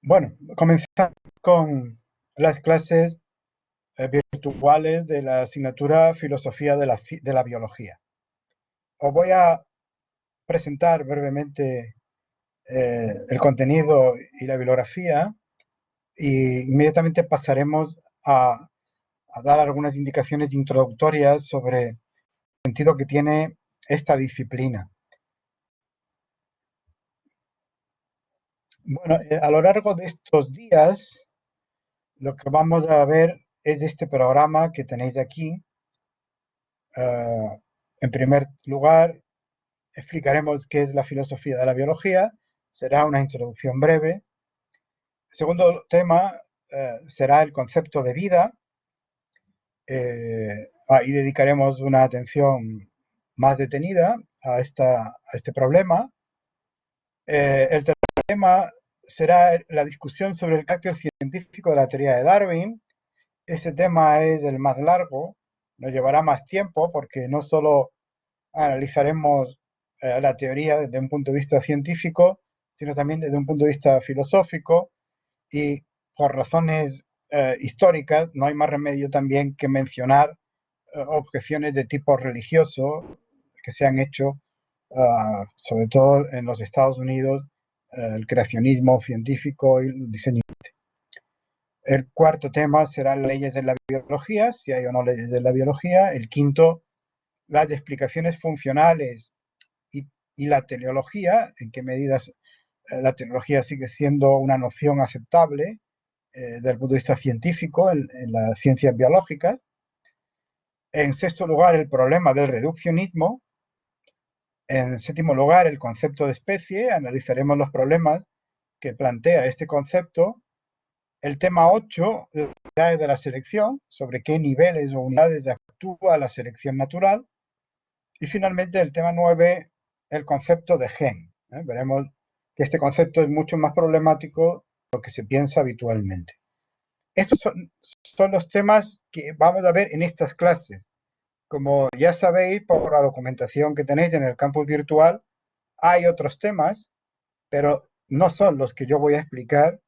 Bueno, comenzamos con las clases virtuales de la asignatura Filosofía de la Biología. Os voy a presentar brevemente el contenido y la bibliografía y inmediatamente pasaremos a dar algunas indicaciones introductorias sobre el sentido que tiene esta disciplina. Bueno, a lo largo de estos días, lo que vamos a ver es este programa que tenéis aquí. En primer lugar, explicaremos qué es la filosofía de la biología, será una introducción breve. El segundo tema será el concepto de vida, ahí dedicaremos una atención más detenida a este problema. El tercer tema será la discusión sobre el carácter científico de la teoría de Darwin. Este tema es el más largo, nos llevará más tiempo porque no solo analizaremos la teoría desde un punto de vista científico, sino también desde un punto de vista filosófico y por razones históricas no hay más remedio también que mencionar objeciones de tipo religioso que se han hecho sobre todo en los Estados Unidos, el creacionismo científico y el diseño. El cuarto tema será leyes de la biología, si hay o no leyes de la biología. El quinto, las explicaciones funcionales y, y la teleología, en qué medidas la teleología sigue siendo una noción aceptable desde el punto de vista científico en las ciencias biológicas. En sexto lugar, el problema del reduccionismo. En séptimo lugar, el concepto de especie. Analizaremos los problemas que plantea este concepto. El tema 8, las unidades de la selección, sobre qué niveles o unidades actúa la selección natural. Y finalmente el tema 9, el concepto de gen. Veremos que este concepto es mucho más problemático de lo que se piensa habitualmente. Estos son los temas que vamos a ver en estas clases. Como ya sabéis por la documentación que tenéis en el campus virtual, hay otros temas, pero no son los que yo voy a explicar.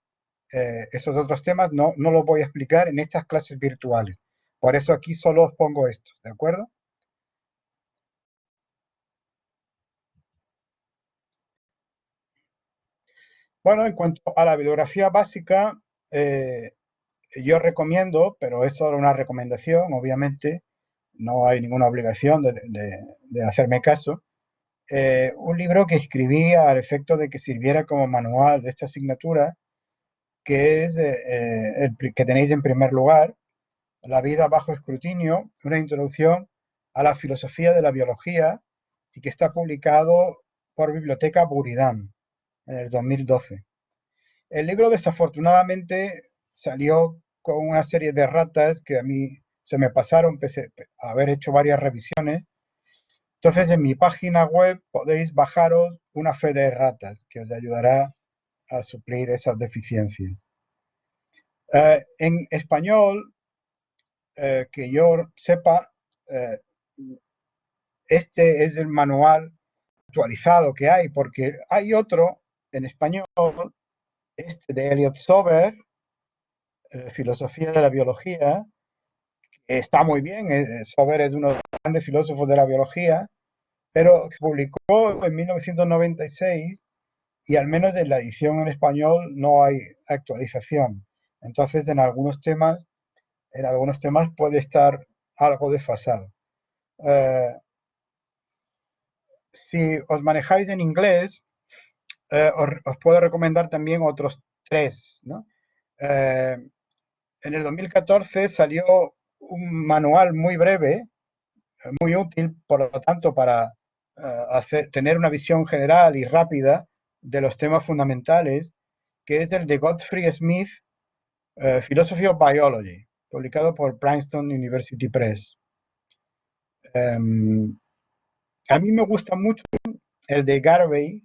Esos otros temas no los voy a explicar en estas clases virtuales. Por eso aquí solo os pongo esto, ¿de acuerdo? Bueno, en cuanto a la bibliografía básica, eh, yo recomiendo, pero es solo una recomendación, obviamente, no hay ninguna obligación de hacerme caso, un libro que escribí al efecto de que sirviera como manual de esta asignatura, que es el que tenéis en primer lugar, La vida bajo escrutinio, una introducción a la filosofía de la biología, y que está publicado por Biblioteca Buridam en el 2012. El libro desafortunadamente salió con una serie de ratas que a mí se me pasaron pese a haber hecho varias revisiones. Entonces en mi página web podéis bajaros una fe de ratas que os ayudará a suplir esas deficiencias. En español, que yo sepa, eh, este es el manual actualizado que hay, porque hay otro en español, este de Elliot Sober, Filosofía de la Biología. Está muy bien, Sober es uno de los grandes filósofos de la biología, pero se publicó en 1996 y al menos en la edición en español no hay actualización. Entonces, en algunos temas puede estar algo desfasado. Eh, si os manejáis en inglés, os puedo recomendar también otros tres, ¿no? Eh, en el 2014 salió un manual muy breve, muy útil, por lo tanto, para tener una visión general y rápida de los temas fundamentales, que es el de Godfrey Smith, Philosophy of Biology, publicado por Princeton University Press. A mí me gusta mucho el de Garvey,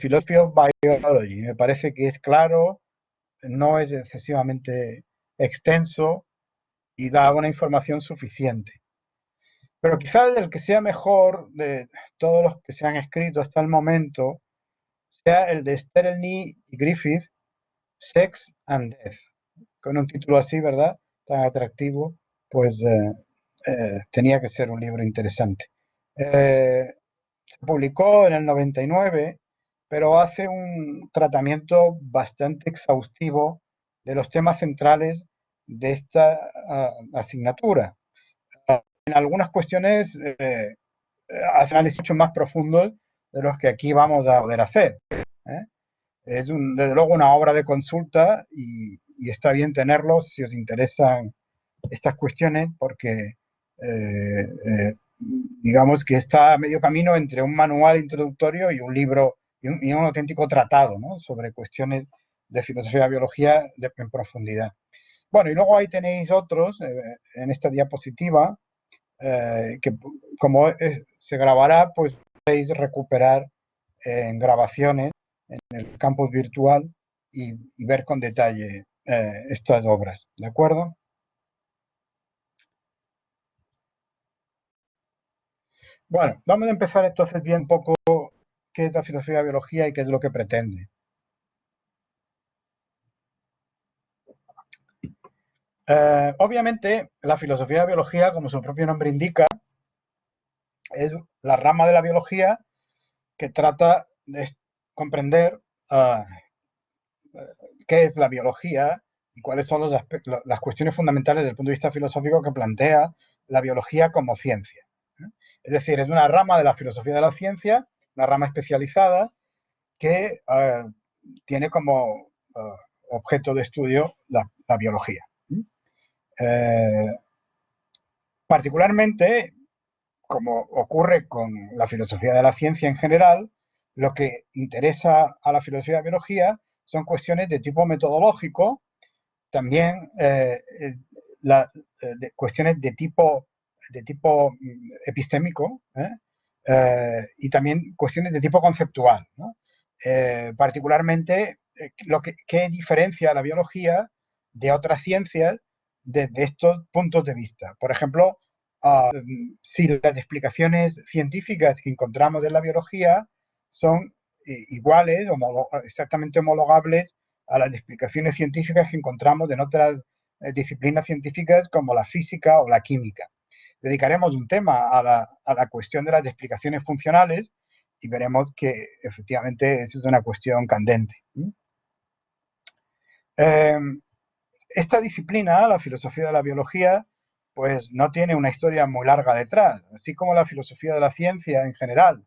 Philosophy of Biology. Me parece que es claro, no es excesivamente extenso y da una información suficiente. Pero quizás el que sea mejor de todos los que se han escrito hasta el momento sea el de Sterelny y Griffith, Sex and Death. Con un título así, ¿verdad? Tan atractivo, pues tenía que ser un libro interesante. Se publicó en el 99, pero hace un tratamiento bastante exhaustivo de los temas centrales de esta asignatura. En algunas cuestiones hace análisis mucho más profundos de los que aquí vamos a poder hacer. ¿eh? Es desde luego una obra de consulta y está bien tenerlo si os interesan estas cuestiones porque digamos que está a medio camino entre un manual introductorio y un libro y un auténtico tratado, ¿no? Sobre cuestiones de filosofía de la biología en profundidad. Bueno, y luego ahí tenéis otros en esta diapositiva que como se grabará, pues podéis recuperar en grabaciones en el campus virtual y ver con detalle estas obras, ¿de acuerdo? Bueno, vamos a empezar entonces bien un poco qué es la filosofía de la biología y qué es lo que pretende. Obviamente, la filosofía de la biología, como su propio nombre indica, es la rama de la biología que trata de comprender qué es la biología y cuáles son las cuestiones fundamentales desde el punto de vista filosófico que plantea la biología como ciencia. Es decir, es una rama de la filosofía de la ciencia, una rama especializada que tiene como objeto de estudio la biología. Eh, Particularmente, como ocurre con la filosofía de la ciencia en general, lo que interesa a la filosofía de la biología son cuestiones de tipo metodológico, también cuestiones de tipo epistémico y también cuestiones de tipo conceptual, ¿no? Particularmente, ¿qué diferencia la biología de otras ciencias desde estos puntos de vista? Por ejemplo, si las explicaciones científicas que encontramos en la biología son iguales, exactamente homologables a las explicaciones científicas que encontramos en otras disciplinas científicas como la física o la química. Dedicaremos un tema a la cuestión de las explicaciones funcionales y veremos que efectivamente esa es una cuestión candente. Eh, Esta disciplina, la filosofía de la biología, pues no tiene una historia muy larga detrás, así como la filosofía de la ciencia en general.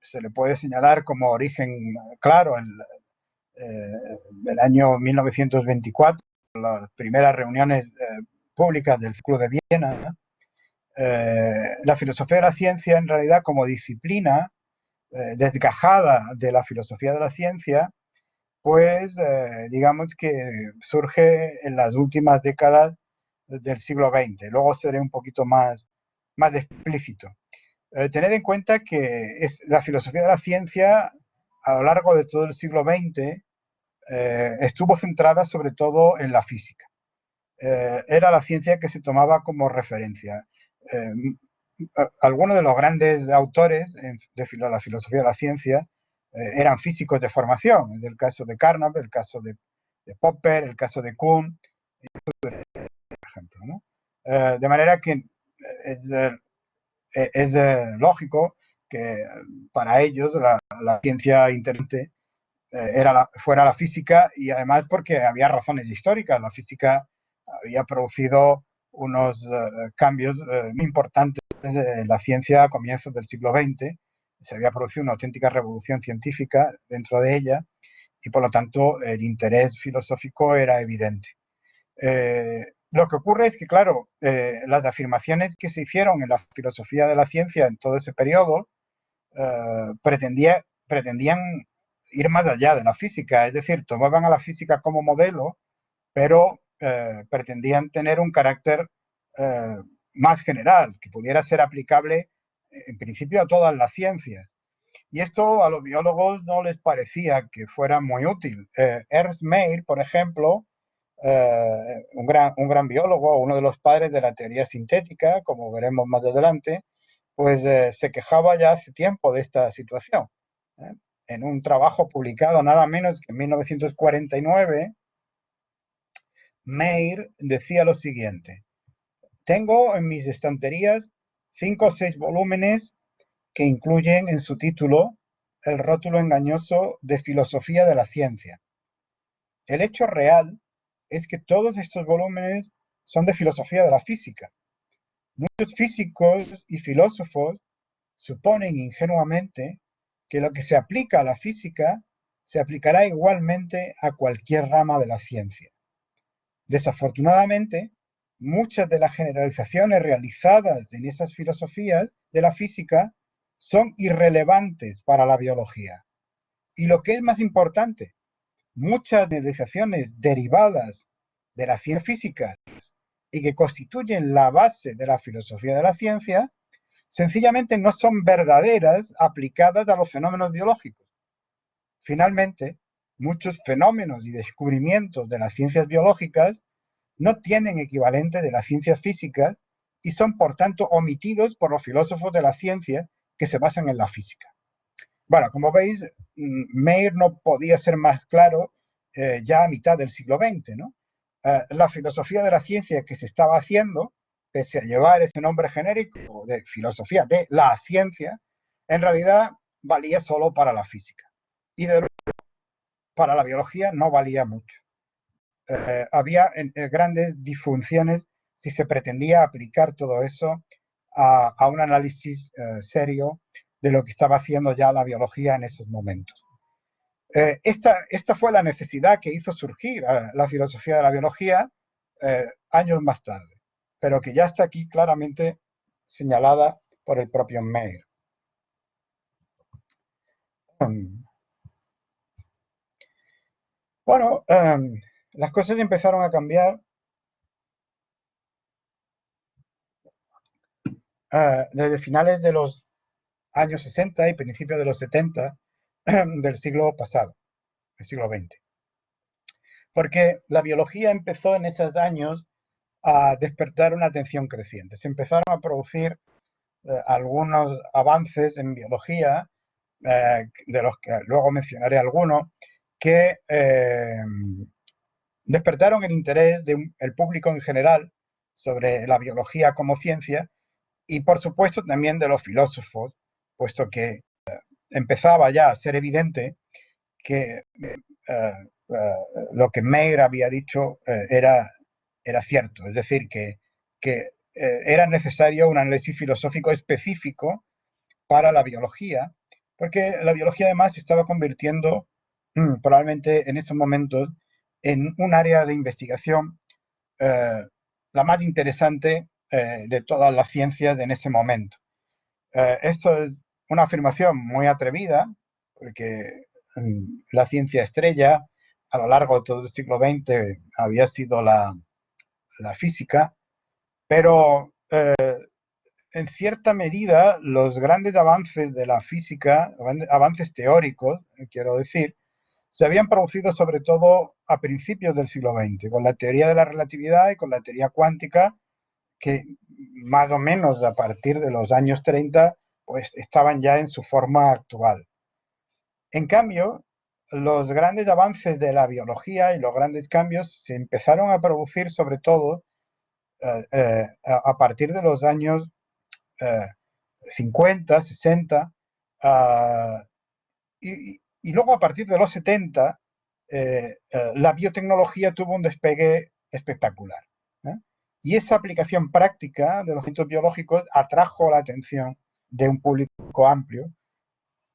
Se le puede señalar como origen claro el año 1924, las primeras reuniones públicas del Círculo de Viena. La filosofía de la ciencia, en realidad, como disciplina desgajada de la filosofía de la ciencia, pues digamos que surge en las últimas décadas del siglo XX. Luego seré un poquito más explícito. Tened en cuenta que la filosofía de la ciencia a lo largo de todo el siglo XX estuvo centrada sobre todo en la física. Era la ciencia que se tomaba como referencia. Eh, Algunos de los grandes autores de la filosofía de la ciencia eran físicos de formación, es el caso de Carnot, el caso de Popper, el caso de Kuhn, por ejemplo, ¿no? De manera que es lógico que para ellos la ciencia interesante fuera la física y además porque había razones históricas. La física había producido unos cambios muy importantes en la ciencia a comienzos del siglo XX. Se había producido una auténtica revolución científica dentro de ella y por lo tanto el interés filosófico era evidente. Lo que ocurre es que, claro, las afirmaciones que se hicieron en la filosofía de la ciencia en todo ese periodo pretendían ir más allá de la física, es decir, tomaban a la física como modelo, pero pretendían tener un carácter eh, más general, que pudiera ser aplicable en principio a todas las ciencias. Y esto a los biólogos no les parecía que fuera muy útil. Ernst Mayr, por ejemplo, un gran biólogo, uno de los padres de la teoría sintética, como veremos más adelante, pues se quejaba ya hace tiempo de esta situación. ¿eh? en un trabajo publicado nada menos que en 1949, Mayr decía lo siguiente: tengo en mis estanterías 5 o 6 volúmenes que incluyen en su título el rótulo engañoso de filosofía de la ciencia. El hecho real es que todos estos volúmenes son de filosofía de la física. Muchos físicos y filósofos suponen ingenuamente que lo que se aplica a la física se aplicará igualmente a cualquier rama de la ciencia. Desafortunadamente, muchas de las generalizaciones realizadas en esas filosofías de la física son irrelevantes para la biología. Y lo que es más importante, muchas generalizaciones derivadas de la ciencia física y que constituyen la base de la filosofía de la ciencia, sencillamente no son verdaderas aplicadas a los fenómenos biológicos. Finalmente, muchos fenómenos y descubrimientos de las ciencias biológicas no tienen equivalente de las ciencias físicas y son por tanto omitidos por los filósofos de la ciencia que se basan en la física. Bueno, como veis, Mayr no podía ser más claro ya a mitad del siglo XX, ¿no? La filosofía de la ciencia que se estaba haciendo, pese a llevar ese nombre genérico de filosofía de la ciencia, en realidad valía solo para la física. Y de para la biología no valía mucho. Había grandes disfunciones si se pretendía aplicar todo eso a un análisis serio de lo que estaba haciendo ya la biología en esos momentos. Esta fue la necesidad que hizo surgir la filosofía de la biología años más tarde, pero que ya está aquí claramente señalada por el propio Mayr. Bueno, las cosas empezaron a cambiar desde finales de los años 60 y principios de los 70 del siglo pasado, del siglo XX. Porque la biología empezó en esos años a despertar una atención creciente. Se empezaron a producir algunos avances en biología, de los que luego mencionaré algunos, que despertaron el interés del público en general sobre la biología como ciencia y por supuesto también de los filósofos, puesto que empezaba ya a ser evidente que lo que Mayr había dicho era cierto, es decir, que era necesario un análisis filosófico específico para la biología, porque la biología además se estaba convirtiendo probablemente en esos momentos en un área de investigación la más interesante de todas las ciencias en ese momento. Esto es una afirmación muy atrevida, porque la ciencia estrella a lo largo de todo el siglo XX había sido la física, pero en cierta medida los grandes avances de la física, avances teóricos, quiero decir, se habían producido sobre todo a principios del siglo XX, con la teoría de la relatividad y con la teoría cuántica, que más o menos a partir de los años 30 pues estaban ya en su forma actual. En cambio, los grandes avances de la biología y los grandes cambios se empezaron a producir sobre todo a partir de los años 50, 60, y luego a partir de los 70, la biotecnología tuvo un despegue espectacular. ¿eh? Y esa aplicación práctica de los científicos biológicos atrajo la atención de un público amplio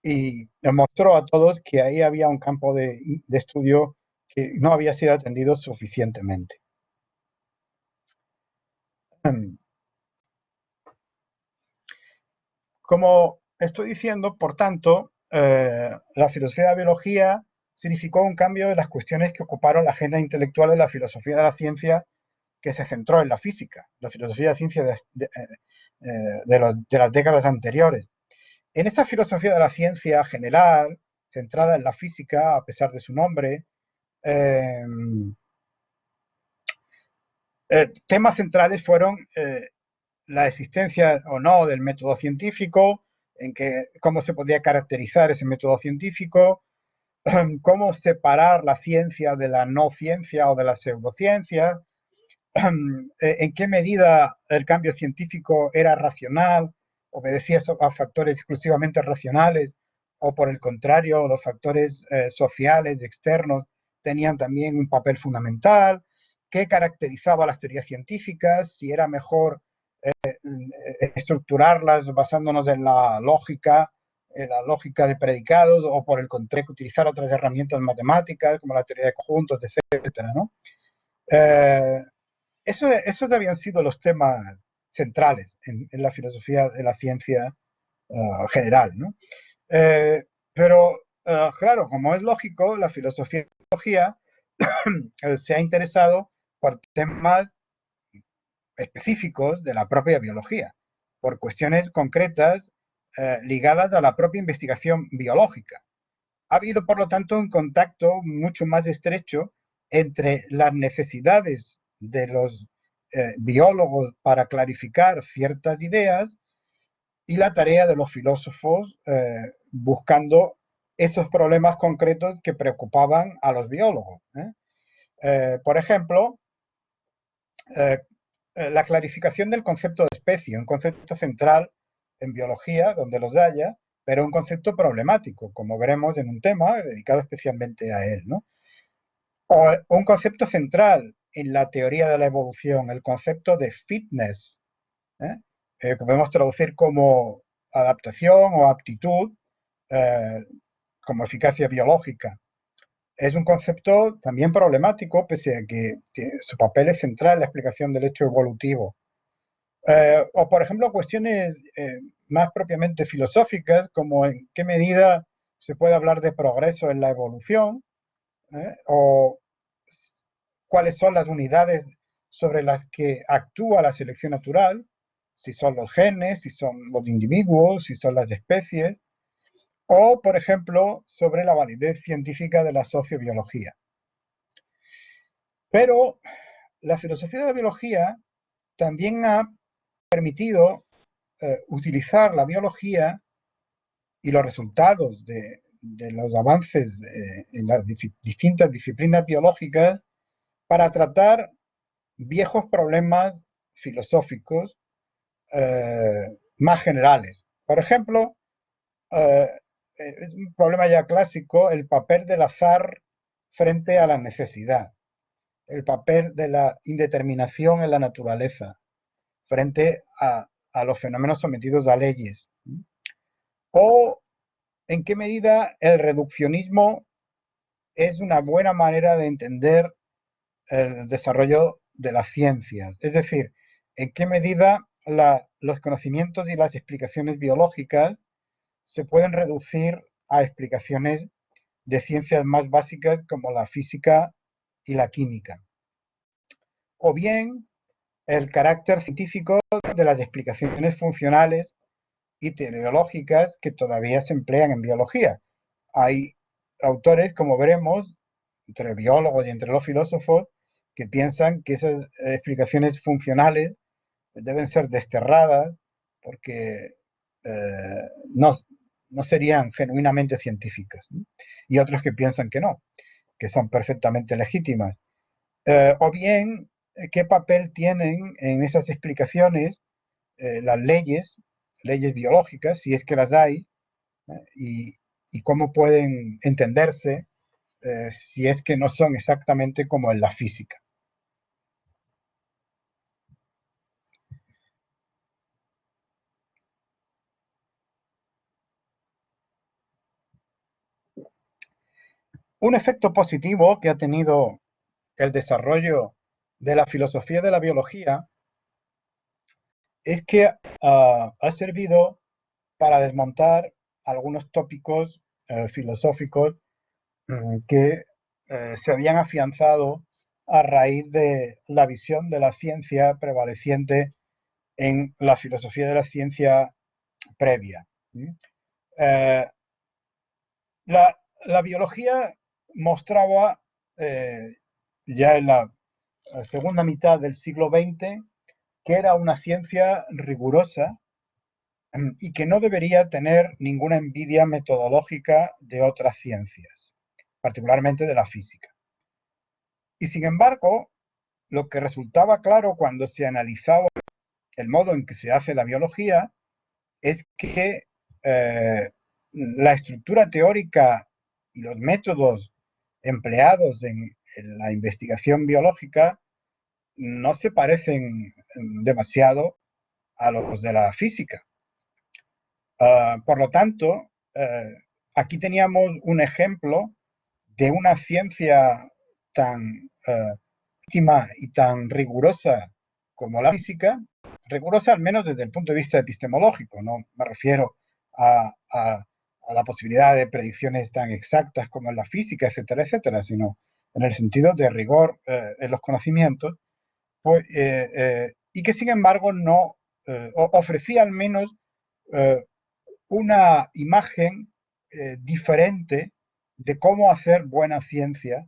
y demostró a todos que ahí había un campo de estudio que no había sido atendido suficientemente. Como estoy diciendo, por tanto, la filosofía de la biología significó un cambio en las cuestiones que ocuparon la agenda intelectual de la filosofía de la ciencia, que se centró en la física, la filosofía de la ciencia de las décadas anteriores. En esa filosofía de la ciencia general, centrada en la física, a pesar de su nombre, temas centrales fueron la existencia o no del método científico, cómo se podía caracterizar ese método científico, cómo separar la ciencia de la no ciencia o de la pseudociencia, en qué medida el cambio científico era racional, obedecía a factores exclusivamente racionales, o por el contrario, los factores sociales, externos, tenían también un papel fundamental, qué caracterizaba las teorías científicas, si era mejor estructurarlas basándonos en la lógica de predicados, o por el contrario, utilizar otras herramientas matemáticas como la teoría de conjuntos, etcétera, ¿no? Eh, esos habían sido los temas centrales en la filosofía de la ciencia general, ¿no? Eh, pero, claro, como es lógico, la filosofía se ha interesado por temas específicos de la propia biología, por cuestiones concretas ligadas a la propia investigación biológica. Ha habido, por lo tanto, un contacto mucho más estrecho entre las necesidades de los biólogos para clarificar ciertas ideas y la tarea de los filósofos buscando esos problemas concretos que preocupaban a los biólogos. Por ejemplo, eh, la clarificación del concepto de especie, un concepto central en biología, donde los haya, pero un concepto problemático, como veremos en un tema dedicado especialmente a él, ¿no? O un concepto central en la teoría de la evolución, el concepto de fitness, ¿eh? Que podemos traducir como adaptación o aptitud, eh, como eficacia biológica. Es un concepto también problemático, pese a que su papel es central en la explicación del hecho evolutivo. O, por ejemplo, cuestiones más propiamente filosóficas, como en qué medida se puede hablar de progreso en la evolución, o cuáles son las unidades sobre las que actúa la selección natural, si son los genes, si son los individuos, si son las especies, o, por ejemplo, sobre la validez científica de la sociobiología. Pero la filosofía de la biología también ha permitido utilizar la biología y los resultados de los avances en las distintas disciplinas biológicas para tratar viejos problemas filosóficos más generales. Por ejemplo, eh, es un problema ya clásico, el papel del azar frente a la necesidad, el papel de la indeterminación en la naturaleza frente a los fenómenos sometidos a leyes. O en qué medida el reduccionismo es una buena manera de entender el desarrollo de las ciencias. Es decir, en qué medida los conocimientos y las explicaciones biológicas se pueden reducir a explicaciones de ciencias más básicas como la física y la química. O bien el carácter científico de las explicaciones funcionales y teleológicas que todavía se emplean en biología. Hay autores, como veremos, entre biólogos y entre los filósofos, que piensan que esas explicaciones funcionales deben ser desterradas porque no, no serían genuinamente científicas, ¿no? Y otros que piensan que son perfectamente legítimas. O bien, ¿qué papel tienen en esas explicaciones las leyes biológicas, si es que las hay, y, y cómo pueden entenderse si es que no son exactamente como en la física? Un efecto positivo que ha tenido el desarrollo de la filosofía de la biología es que ha servido para desmontar algunos tópicos filosóficos que se habían afianzado a raíz de la visión de la ciencia prevaleciente en la filosofía de la ciencia previa. Eh, la biología mostraba ya en la segunda mitad del siglo XX que era una ciencia rigurosa, y que no debería tener ninguna envidia metodológica de otras ciencias, particularmente de la física. Y sin embargo, lo que resultaba claro cuando se analizaba el modo en que se hace la biología es que la estructura teórica y los métodos empleados en la investigación biológica no se parecen demasiado a los de la física. Por lo tanto, aquí teníamos un ejemplo de una ciencia tan íntima y tan rigurosa como la física, rigurosa al menos desde el punto de vista epistemológico, no me refiero a la posibilidad de predicciones tan exactas como en la física, etcétera, etcétera, sino en el sentido de rigor en los conocimientos, pues, y que sin embargo no ofrecía al menos eh, una imagen diferente de cómo hacer buena ciencia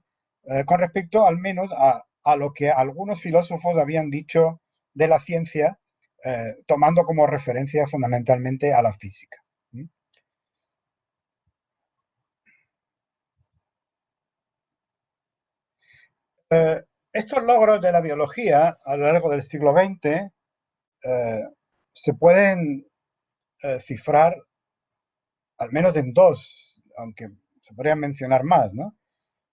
con respecto al menos a lo que algunos filósofos habían dicho de la ciencia, tomando como referencia fundamentalmente a la física. ¿Mm? Estos logros de la biología a lo largo del siglo XX eh, se pueden cifrar al menos en dos, aunque se podrían mencionar más, ¿no?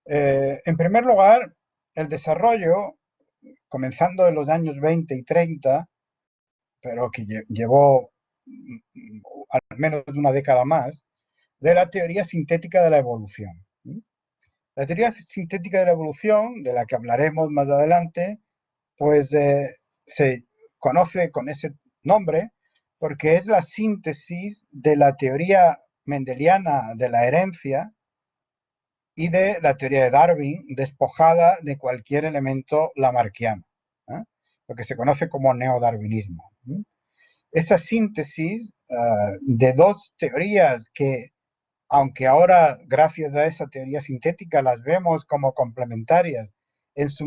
En primer lugar, el desarrollo, comenzando en los años 20 y 30, pero que llevó al menos una década más, de la teoría sintética de la evolución. La teoría sintética de la evolución, de la que hablaremos más adelante, pues se conoce con ese nombre porque es la síntesis de la teoría mendeliana de la herencia y de la teoría de Darwin, despojada de cualquier elemento lamarckiano, ¿eh? Lo que se conoce como neodarwinismo. Esa síntesis de dos teorías que, aunque ahora gracias a esa teoría sintética las vemos como complementarias, en su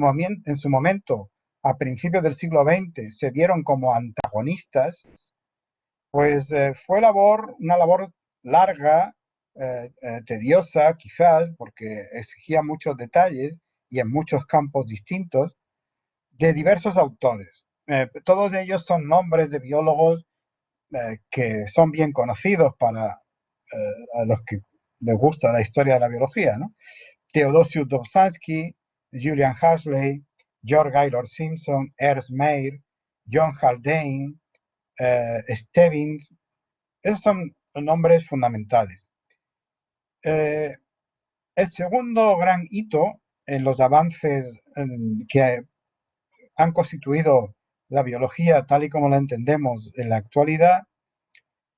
momento, a principios del siglo XX, se vieron como antagonistas, pues fue una labor larga, tediosa quizás, porque exigía muchos detalles y en muchos campos distintos, de diversos autores. Todos ellos son nombres de biólogos que son bien conocidos para a los que les gusta la historia de la biología, ¿no? Theodosius Dobzhansky, Julian Huxley, George Gaylord Simpson, Ernst Mayr, John Haldane, Stebbins. Esos son nombres fundamentales. Eh, el segundo gran hito en los avances que han constituido la biología tal y como la entendemos en la actualidad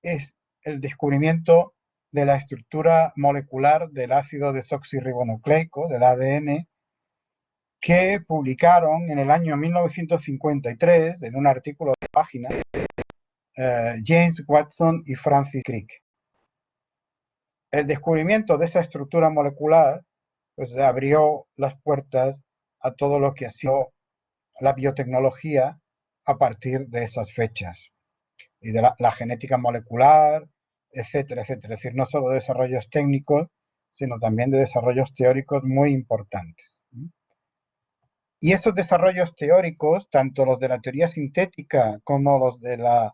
es el descubrimiento de la estructura molecular del ácido desoxirribonucleico, del ADN, que publicaron en el año 1953 en un artículo de página James Watson y Francis Crick. El descubrimiento de esa estructura molecular pues abrió las puertas a todo lo que ha sido la biotecnología a partir de esas fechas y de la genética molecular, etcétera, etcétera. Es decir, no solo de desarrollos técnicos, sino también de desarrollos teóricos muy importantes. Y esos desarrollos teóricos, tanto los de la teoría sintética como los de la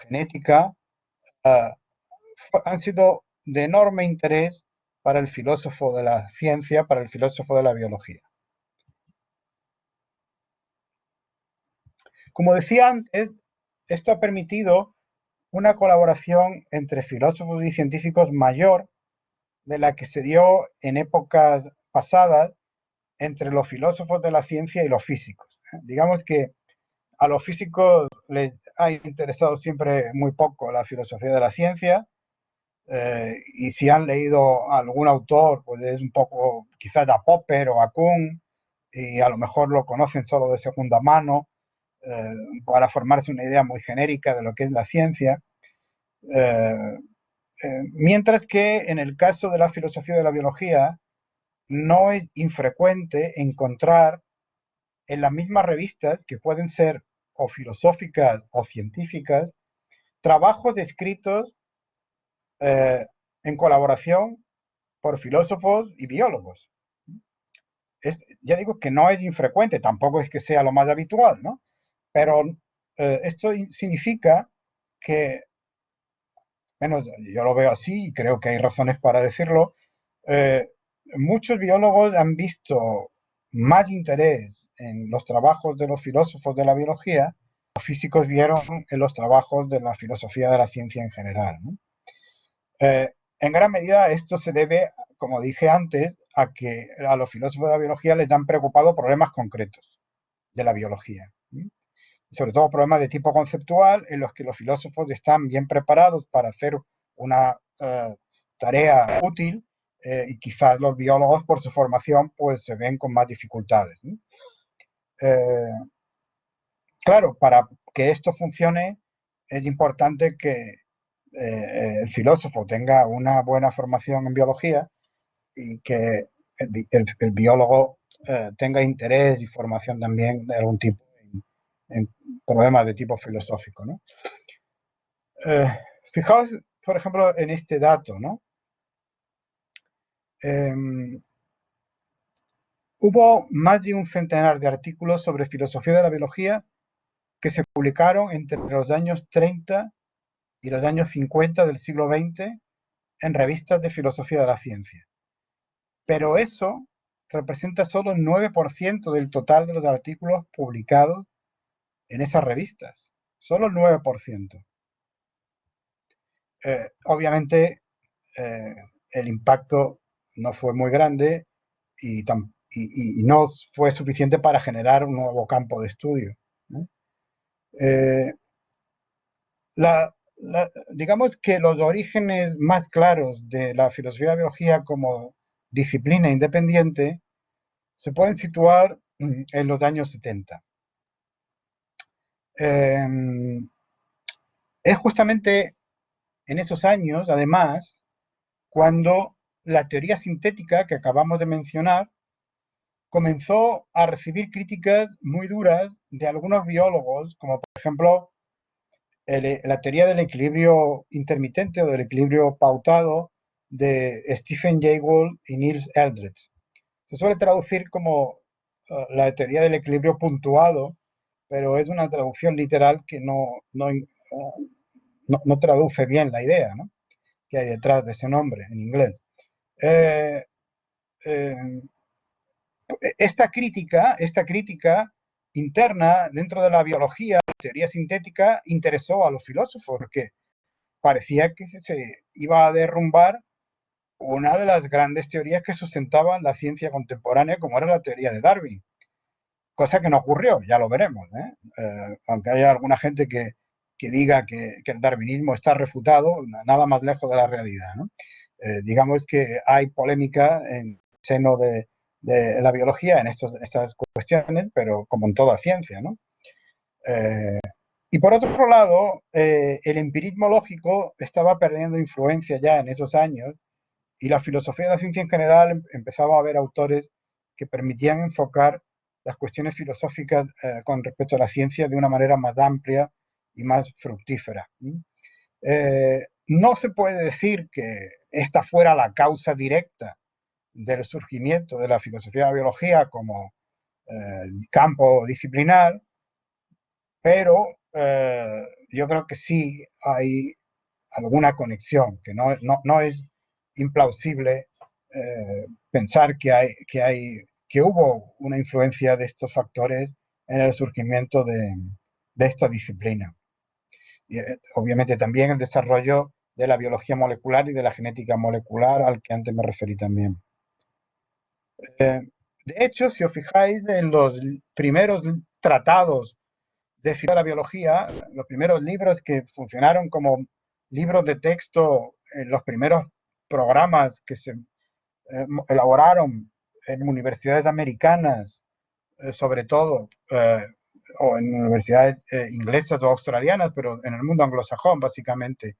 genética, uh, han sido de enorme interés para el filósofo de la ciencia, para el filósofo de la biología. Como decía antes, esto ha permitido una colaboración entre filósofos y científicos mayor de la que se dio en épocas pasadas entre los filósofos de la ciencia y los físicos. Digamos que a los físicos les ha interesado siempre muy poco la filosofía de la ciencia, y si han leído a algún autor, pues es un poco quizás a Popper o a Kuhn, y a lo mejor lo conocen solo de segunda mano, para formarse una idea muy genérica de lo que es la ciencia. Eh, Mientras que en el caso de la filosofía de la biología, no es infrecuente encontrar en las mismas revistas, que pueden ser o filosóficas o científicas, trabajos escritos en colaboración por filósofos y biólogos. Ya digo que no es infrecuente, tampoco es que sea lo más habitual, ¿no? Pero esto significa que, bueno, yo lo veo así y creo que hay razones para decirlo, eh, muchos biólogos han visto más interés en los trabajos de los filósofos de la biología, los físicos vieron en los trabajos de la filosofía de la ciencia en general, ¿no? En gran medida esto se debe, como dije antes, a que a los filósofos de la biología les han preocupado problemas concretos de la biología, ¿sí? Sobre todo problemas de tipo conceptual en los que los filósofos están bien preparados para hacer una tarea útil y quizás los biólogos por su formación pues se ven con más dificultades, ¿sí? Claro, para que esto funcione es importante que el filósofo tenga una buena formación en biología y que el biólogo tenga interés y formación también de algún tipo en problemas de tipo filosófico, ¿no? Eh, Fijaos, por ejemplo, en este dato, ¿no? Hubo más de un centenar de artículos sobre filosofía de la biología que se publicaron entre los años 30 y los años 50 del siglo XX en revistas de filosofía de la ciencia. Pero eso representa solo el 9% del total de los artículos publicados en esas revistas. Solo el 9%. Obviamente el impacto no fue muy grande y no fue suficiente para generar un nuevo campo de estudio, ¿no? Digamos que los orígenes más claros de la filosofía de la biología como disciplina independiente se pueden situar en los años 70. Es justamente en esos años, además, cuando la teoría sintética que acabamos de mencionar comenzó a recibir críticas muy duras de algunos biólogos, como por ejemplo la teoría del equilibrio intermitente o del equilibrio pautado de Stephen Jay Gould y Niels Eldredge. Se suele traducir como la teoría del equilibrio puntuado, pero es una traducción literal que no traduce bien la idea, ¿no?, que hay detrás de ese nombre en inglés. Eh, eh, esta crítica interna dentro de la biología, la teoría sintética, interesó a los filósofos porque parecía que se iba a derrumbar una de las grandes teorías que sustentaban la ciencia contemporánea, como era la teoría de Darwin. Cosa que no ocurrió, ya lo veremos, aunque haya alguna gente que diga que el darwinismo está refutado, nada más lejos de la realidad, ¿no? Digamos que hay polémica en el seno de la biología en estas cuestiones, pero como en toda ciencia, ¿no? Y por otro lado, el empirismo lógico estaba perdiendo influencia ya en esos años y la filosofía de la ciencia en general empezaba a haber autores que permitían enfocar las cuestiones filosóficas con respecto a la ciencia de una manera más amplia y más fructífera. No se puede decir que esta fuera la causa directa del surgimiento de la filosofía de la biología como campo disciplinar, pero yo creo que sí hay alguna conexión, que no es implausible pensar que hubo una influencia de estos factores en el surgimiento de esta disciplina. Y, obviamente también el desarrollo de la biología molecular y de la genética molecular al que antes me referí también. De hecho, si os fijáis en los primeros tratados de la biología, los primeros libros que funcionaron como libros de texto en los primeros programas que se elaboraron en universidades americanas, sobre todo, o en universidades inglesas o australianas, pero en el mundo anglosajón, básicamente,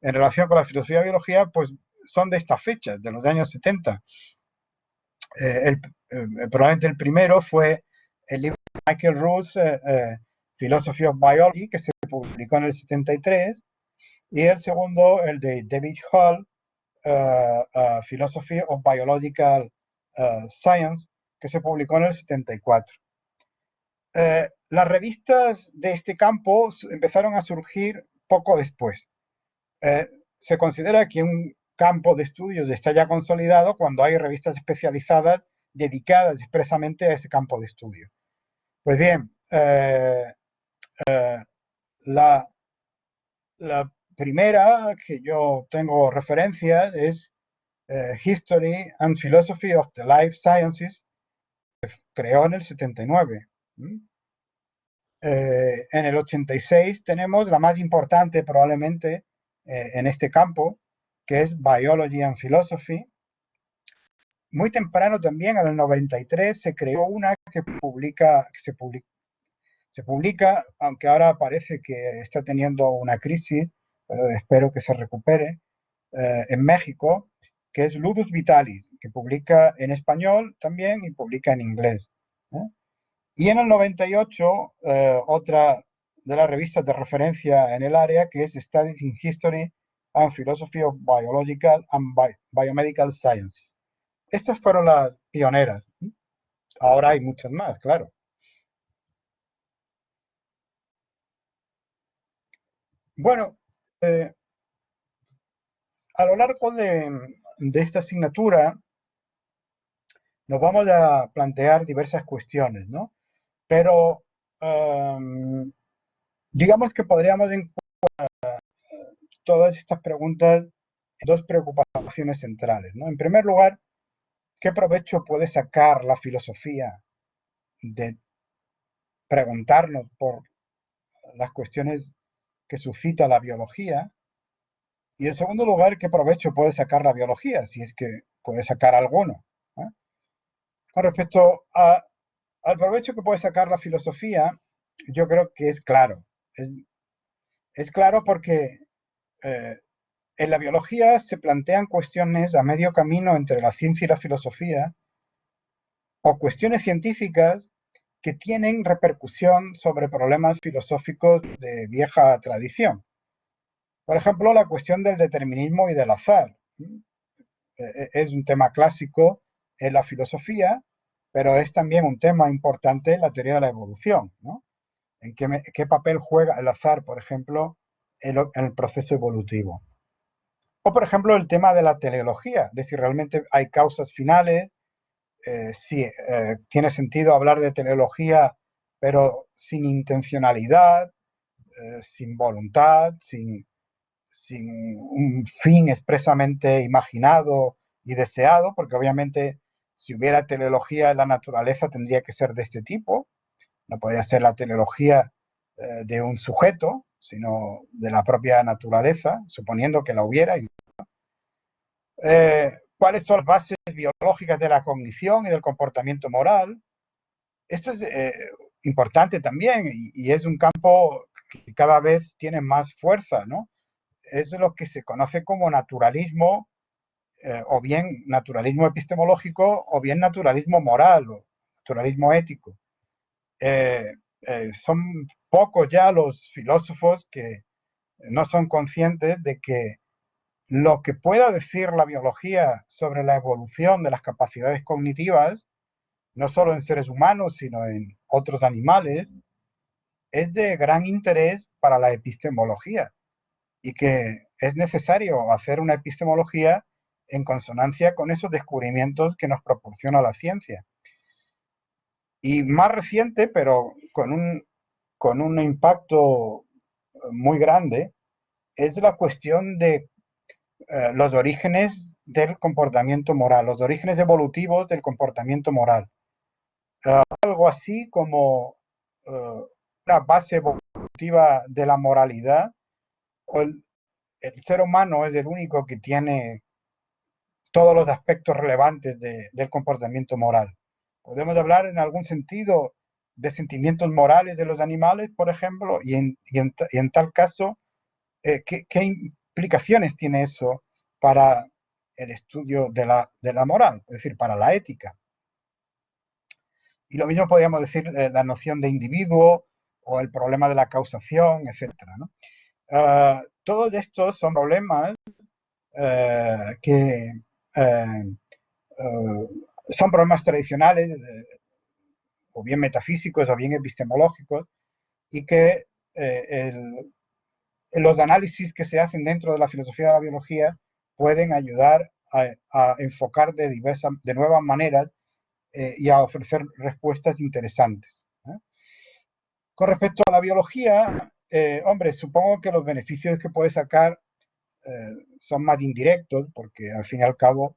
en relación con la filosofía y biología, pues son de estas fechas, de los años 70. Probablemente el primero fue el libro de Michael Ruse, Philosophy of Biology, que se publicó en el 73, y el segundo, el de David Hall, Philosophy of Biological Science, que se publicó en el 74. Las revistas de este campo empezaron a surgir poco después. Se considera que un campo de estudios está ya consolidado cuando hay revistas especializadas dedicadas expresamente a ese campo de estudio. Pues bien, la, la primera que yo tengo referencia es History and Philosophy of the Life Sciences, que creó en el 79. En el 86 tenemos la más importante probablemente en este campo, que es Biology and Philosophy. Muy temprano también, en el 93, se creó una que se publica, aunque ahora parece que está teniendo una crisis, pero espero que se recupere, en México, que es Ludus Vitalis, que publica en español también y publica en inglés. Y en el 98, otra de las revistas de referencia en el área, que es Studies in History and Philosophy of Biological and Biomedical Science. Estas fueron las pioneras. Ahora hay muchas más, claro. Bueno, eh, a lo largo de esta asignatura nos vamos a plantear diversas cuestiones, ¿no? Pero digamos que podríamos todas estas preguntas en dos preocupaciones centrales, ¿no? En primer lugar, ¿qué provecho puede sacar la filosofía de preguntarnos por las cuestiones que suscita la biología? Y en segundo lugar, ¿qué provecho puede sacar la biología, si es que puede sacar alguno? ¿Eh? Con respecto al provecho que puede sacar la filosofía, yo creo que es claro. Es claro porque eh, en la biología se plantean cuestiones a medio camino entre la ciencia y la filosofía, o cuestiones científicas que tienen repercusión sobre problemas filosóficos de vieja tradición. Por ejemplo, la cuestión del determinismo y del azar. Es un tema clásico en la filosofía, pero es también un tema importante en la teoría de la evolución, ¿no? ¿En qué papel juega el azar, por ejemplo, en el proceso evolutivo? O, por ejemplo, el tema de la teleología, de si realmente hay causas finales, si tiene sentido hablar de teleología, pero sin intencionalidad, sin voluntad, sin un fin expresamente imaginado y deseado, porque obviamente si hubiera teleología en la naturaleza tendría que ser de este tipo, no podría ser la teleología de un sujeto, sino de la propia naturaleza, suponiendo que la hubiera. ¿Cuáles son las bases biológicas de la cognición y del comportamiento moral? Esto es importante también y es un campo que cada vez tiene más fuerza, ¿no? Es lo que se conoce como naturalismo, o bien naturalismo epistemológico, o bien naturalismo moral, o naturalismo ético. Son pocos ya los filósofos que no son conscientes de que lo que pueda decir la biología sobre la evolución de las capacidades cognitivas, no solo en seres humanos, sino en otros animales, es de gran interés para la epistemología y que es necesario hacer una epistemología en consonancia con esos descubrimientos que nos proporciona la ciencia. Y más reciente, pero con un impacto muy grande, es la cuestión de los orígenes del comportamiento moral, los orígenes evolutivos del comportamiento moral. Algo así como una base evolutiva de la moralidad, o el ser humano es el único que tiene todos los aspectos relevantes del comportamiento moral. Podemos hablar en algún sentido de sentimientos morales de los animales, por ejemplo, y en tal caso, ¿qué implicaciones tiene eso para el estudio de la moral, es decir, para la ética? Y lo mismo podríamos decir de la noción de individuo o el problema de la causación, etcétera, ¿no? todos estos son problemas que son problemas tradicionales, o bien metafísicos o bien epistemológicos, y que los análisis que se hacen dentro de la filosofía de la biología pueden ayudar a enfocar de nuevas maneras y a ofrecer respuestas interesantes. Con respecto a la biología, hombre, supongo que los beneficios que puede sacar son más indirectos, porque al fin y al cabo,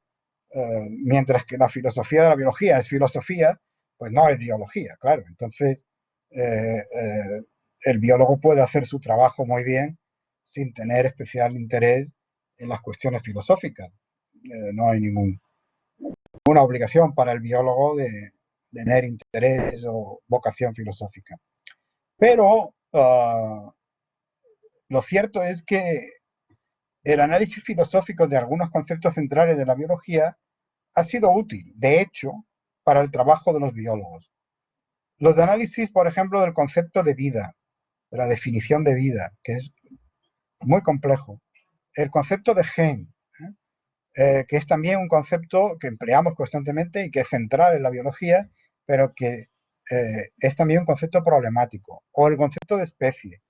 mientras que la filosofía de la biología es filosofía, pues no es biología, claro. Entonces, el biólogo puede hacer su trabajo muy bien sin tener especial interés en las cuestiones filosóficas. No hay ninguna obligación para el biólogo de tener interés o vocación filosófica. Pero lo cierto es que el análisis filosófico de algunos conceptos centrales de la biología ha sido útil, de hecho, para el trabajo de los biólogos. Los análisis, por ejemplo, del concepto de vida, de la definición de vida, que es muy complejo. El concepto de gen, que es también un concepto que empleamos constantemente y que es central en la biología, pero que es también un concepto problemático. O el concepto de especie,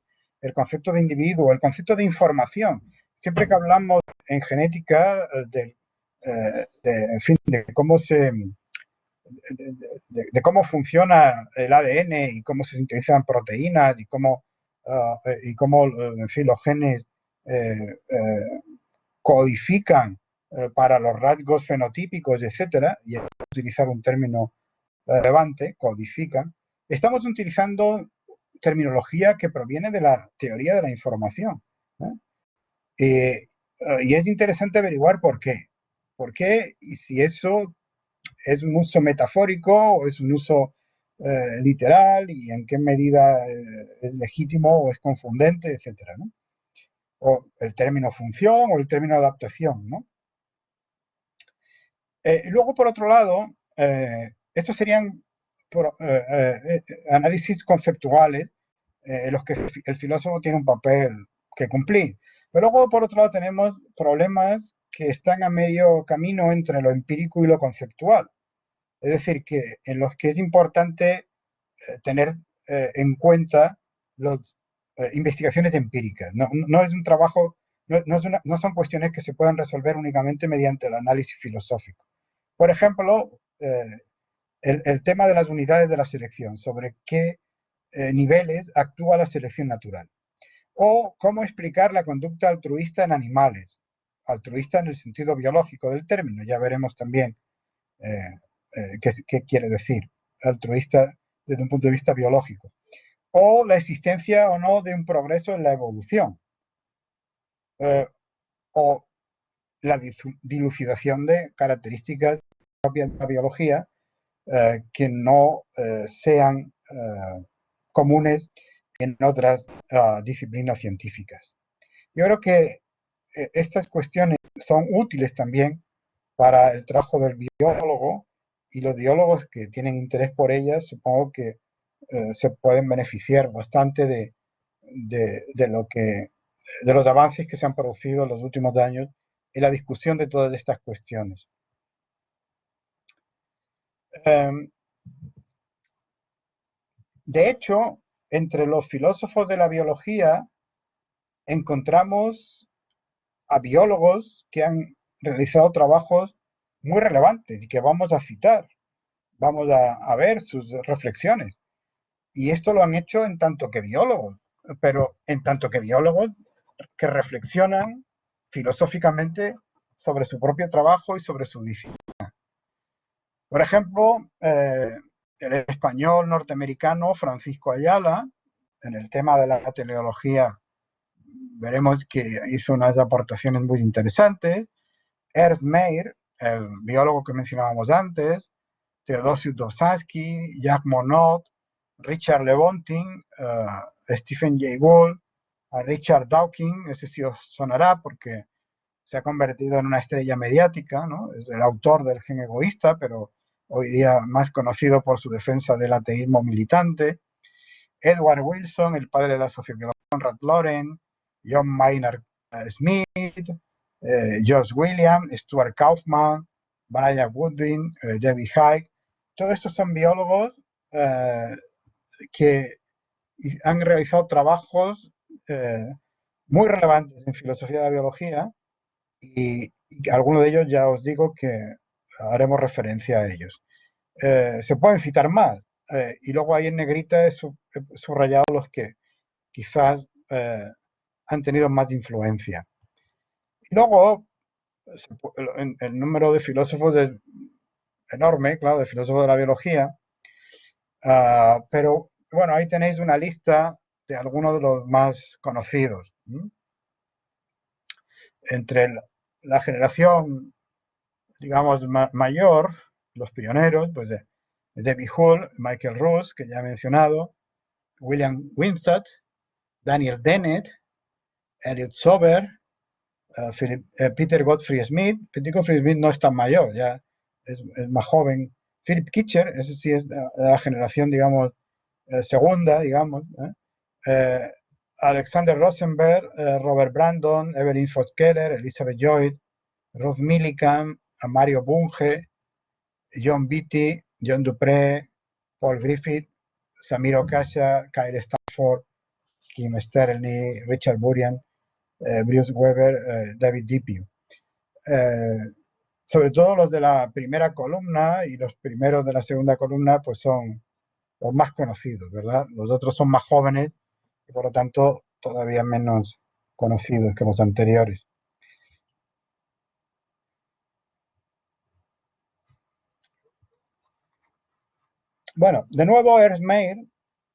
el concepto de individuo, el concepto de información. Siempre que hablamos en genética en fin, de cómo funciona el ADN y cómo se sintetizan proteínas y cómo en fin, los genes eh, eh, codifican para los rasgos fenotípicos, etcétera, y utilizar un término relevante, codifican, estamos utilizando terminología que proviene de la teoría de la información. Y es interesante averiguar por qué. ¿Por qué? Y si eso es un uso metafórico o es un uso literal y en qué medida es legítimo o es confundente, etcétera, ¿no? O el término función o el término adaptación, ¿no? Luego, por otro lado, estos serían análisis conceptuales en los que el filósofo tiene un papel que cumplir. Pero luego, por otro lado, tenemos problemas que están a medio camino entre lo empírico y lo conceptual. Es decir, que en los que es importante tener en cuenta las investigaciones empíricas. No es un trabajo, no son cuestiones que se puedan resolver únicamente mediante el análisis filosófico. Por ejemplo, el tema de las unidades de la selección, sobre qué niveles actúa la selección natural. O cómo explicar la conducta altruista en animales. Altruista en el sentido biológico del término. Ya veremos también qué quiere decir altruista desde un punto de vista biológico. O la existencia o no de un progreso en la evolución. O la dilucidación de características propias de la biología que no sean comunes en otras disciplinas científicas. Yo creo que estas cuestiones son útiles también para el trabajo del biólogo, y los biólogos que tienen interés por ellas supongo que se pueden beneficiar bastante de los avances que se han producido en los últimos años en la discusión de todas estas cuestiones. De hecho, entre los filósofos de la biología encontramos a biólogos que han realizado trabajos muy relevantes y que vamos a citar, vamos a ver sus reflexiones. Y esto lo han hecho en tanto que biólogos, pero en tanto que biólogos que reflexionan filosóficamente sobre su propio trabajo y sobre su disciplina. Por ejemplo, el español norteamericano Francisco Ayala, en el tema de la teleología, veremos que hizo unas aportaciones muy interesantes. Ernst Mayr, el biólogo que mencionábamos antes, Theodosius Dobzhansky, Jacques Monod, Richard Lewontin, Stephen Jay Gould, Richard Dawkins, ese sí os sonará porque se ha convertido en una estrella mediática, ¿no? Es el autor del gen egoísta, pero hoy día más conocido por su defensa del ateísmo militante. Edward Wilson, el padre de la sociobiología, Conrad Lorenz, John Maynard Smith, George Williams, Stuart Kaufman, Brian Woodin, David Icke. Todos estos son biólogos que han realizado trabajos muy relevantes en filosofía de la biología y algunos de ellos ya os digo que haremos referencia a ellos. Se pueden citar más y luego ahí en negrita he subrayado los que quizás han tenido más influencia. Y luego el número de filósofos es enorme, claro, de filósofos de la biología, pero bueno, ahí tenéis una lista de algunos de los más conocidos. Entre la generación, digamos, mayor, los pioneros, pues de David Hull, Michael Ruse, que ya he mencionado, William Wimsatt, Daniel Dennett, Elliot Sober, Peter Gottfried Smith. Peter Gottfried Smith no es tan mayor, ya es más joven. Philip Kitcher, ese sí es de la generación, digamos, segunda, digamos. Alexander Rosenberg, Robert Brandon, Evelyn Fort-Keller, Elizabeth Joy, Ruth Millikan, Mario Bunge, John Beatty, John Dupré, Paul Griffith, Samir Okasha, Kyle Stafford, Kim Sterling, Richard Burian, Bruce Weber, David Depew. Sobre todo los de la primera columna y los primeros de la segunda columna pues son los más conocidos, ¿verdad? Los otros son más jóvenes y por lo tanto todavía menos conocidos que los anteriores. Bueno, de nuevo Ernst Mayr,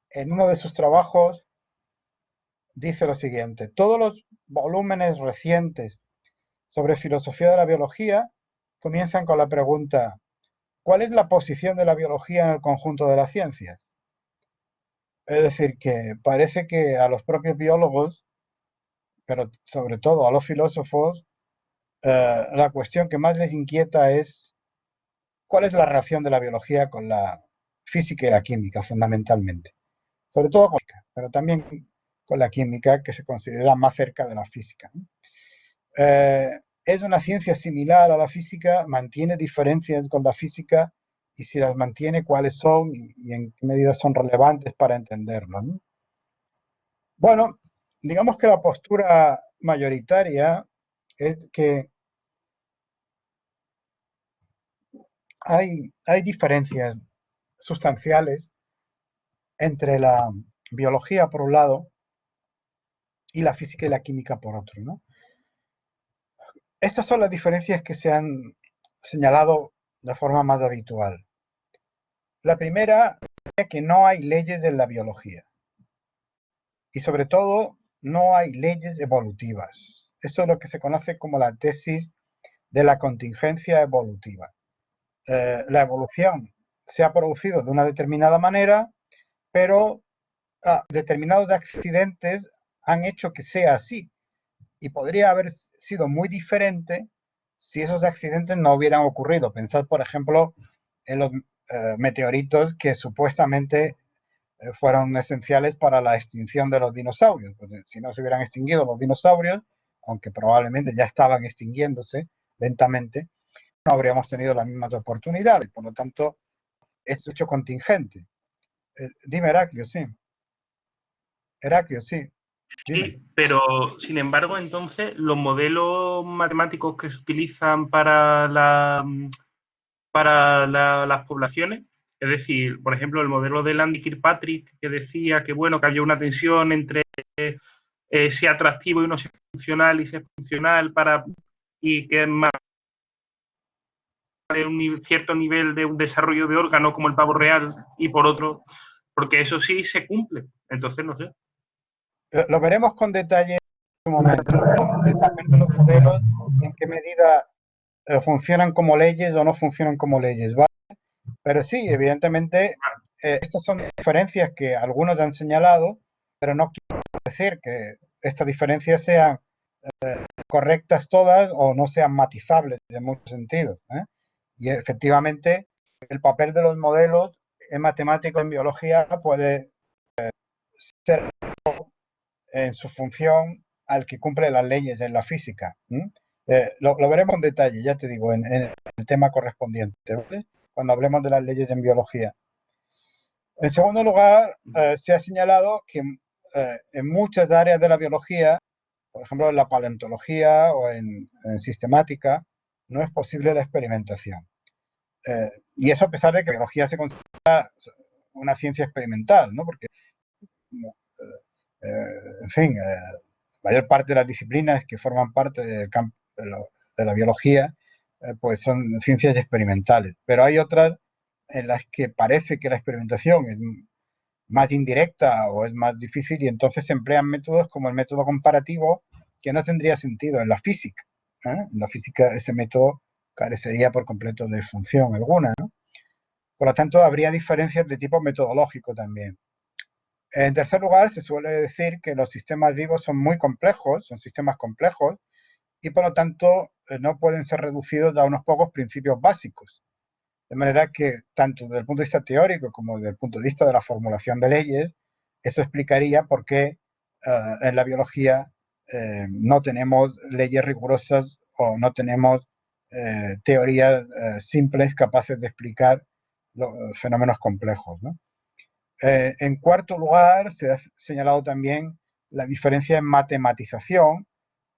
en uno de sus trabajos, dice lo siguiente: todos los volúmenes recientes sobre filosofía de la biología comienzan con la pregunta: ¿cuál es la posición de la biología en el conjunto de las ciencias? Es decir, que parece que a los propios biólogos, pero sobre todo a los filósofos, la cuestión que más les inquieta es cuál es la relación de la biología con la física y la química, fundamentalmente. Sobre todo con la física, pero también con la química, que se considera más cerca de la física. Es una ciencia similar a la física, mantiene diferencias con la física y si las mantiene, cuáles son y en qué medida son relevantes para entenderlo, ¿no? Bueno, digamos que la postura mayoritaria es que hay diferencias sustanciales entre la biología por un lado y la física y la química por otro, ¿no? Estas son las diferencias que se han señalado de forma más habitual. La primera es que no hay leyes en la biología y sobre todo no hay leyes evolutivas. Eso es lo que se conoce como la tesis de la contingencia evolutiva. La evolución se ha producido de una determinada manera, pero determinados accidentes han hecho que sea así y podría haber sido muy diferente si esos accidentes no hubieran ocurrido. Pensad, por ejemplo, en los meteoritos que supuestamente fueron esenciales para la extinción de los dinosaurios. Pues, si no se hubieran extinguido los dinosaurios, aunque probablemente ya estaban extinguiéndose lentamente, no habríamos tenido las mismas oportunidades. Por lo tanto, es hecho contingente. Dime, Heraclio, sí. Heraclio, sí. Dime. Sí, pero sin embargo, entonces, los modelos matemáticos que se utilizan las poblaciones, es decir, por ejemplo, el modelo de Landy Kirkpatrick, que decía que, bueno, que había una tensión entre ser atractivo y no ser funcional y ser funcional y que es más de un cierto nivel de un desarrollo de órgano como el pavo real y por otro, porque eso sí se cumple. Entonces, no sé. Lo veremos con detalle en un momento. El papel de los modelos y en qué medida funcionan como leyes o no funcionan como leyes, ¿vale? Pero sí, evidentemente, estas son diferencias que algunos han señalado, pero no quiere decir que estas diferencias sean correctas todas o no sean matizables en muchos sentidos, ¿eh? Y efectivamente, el papel de los modelos en matemáticas, en biología, puede ser en su función al que cumple las leyes en la física. Lo veremos en detalle, ya te digo, en el tema correspondiente, ¿vale? Cuando hablemos de las leyes en biología. En segundo lugar, se ha señalado que en muchas áreas de la biología, por ejemplo en la paleontología o en sistemática, no es posible la experimentación. Y eso a pesar de que la biología se considera una ciencia experimental, ¿no? Porque, en fin, la mayor parte de las disciplinas que forman parte del campo de la biología, pues son ciencias experimentales. Pero hay otras en las que parece que la experimentación es más indirecta o es más difícil y entonces se emplean métodos como el método comparativo que no tendría sentido en la física. En la física ese método carecería por completo de función alguna, ¿no? Por lo tanto, habría diferencias de tipo metodológico también. En tercer lugar, se suele decir que los sistemas vivos son muy complejos, son sistemas complejos, y por lo tanto no pueden ser reducidos a unos pocos principios básicos. De manera que, tanto desde el punto de vista teórico como desde el punto de vista de la formulación de leyes, eso explicaría por qué en la biología no tenemos leyes rigurosas o no tenemos teorías simples capaces de explicar los fenómenos complejos, ¿no? En cuarto lugar, se ha señalado también la diferencia en matematización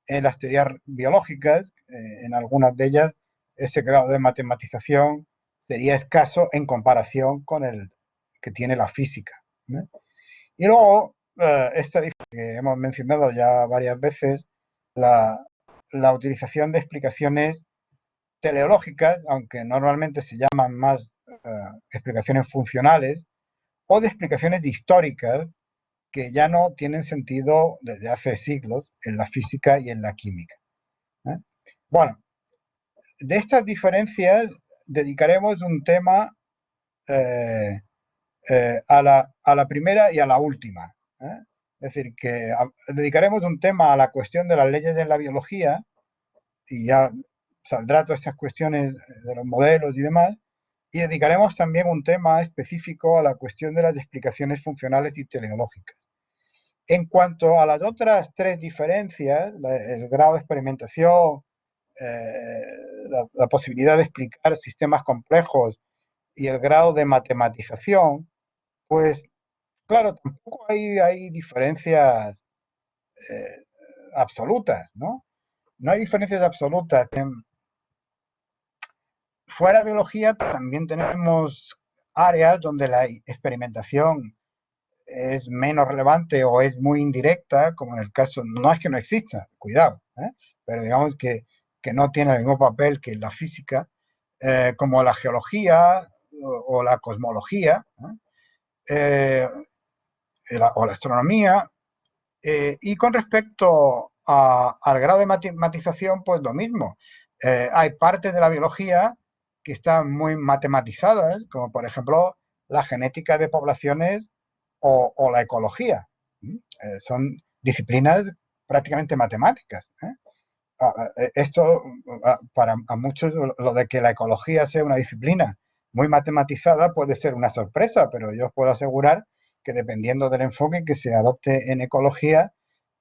en las teorías biológicas. En algunas de ellas, ese grado de matematización sería escaso en comparación con el que tiene la física, ¿no? Y luego, esta diferencia que hemos mencionado ya varias veces, la utilización de explicaciones teleológicas, aunque normalmente se llaman más explicaciones funcionales, o de explicaciones históricas que ya no tienen sentido desde hace siglos en la física y en la química, ¿eh? Bueno, de estas diferencias dedicaremos un tema eh, a la primera y a la última, ¿eh? Es decir, que dedicaremos un tema a la cuestión de las leyes en la biología y ya saldrá todas estas cuestiones de los modelos y demás, y dedicaremos también un tema específico a la cuestión de las explicaciones funcionales y teleológicas. En cuanto a las otras tres diferencias, el grado de experimentación, eh, la posibilidad de explicar sistemas complejos y el grado de matematización, pues claro, tampoco hay diferencias eh, absolutas, ¿no? No hay diferencias absolutas. Fuera de biología también tenemos áreas donde la experimentación es menos relevante o es muy indirecta, como en el caso, no es que no exista, cuidado, pero digamos que no tiene el mismo papel que la física, como la geología o la cosmología, eh, o la astronomía. Y con respecto al grado de matematización, pues lo mismo. Hay partes de la biología que están muy matematizadas, como por ejemplo la genética de poblaciones o la ecología. Son disciplinas prácticamente matemáticas. Esto, para a muchos, lo de que la ecología sea una disciplina muy matematizada puede ser una sorpresa, pero yo os puedo asegurar que dependiendo del enfoque que se adopte en ecología,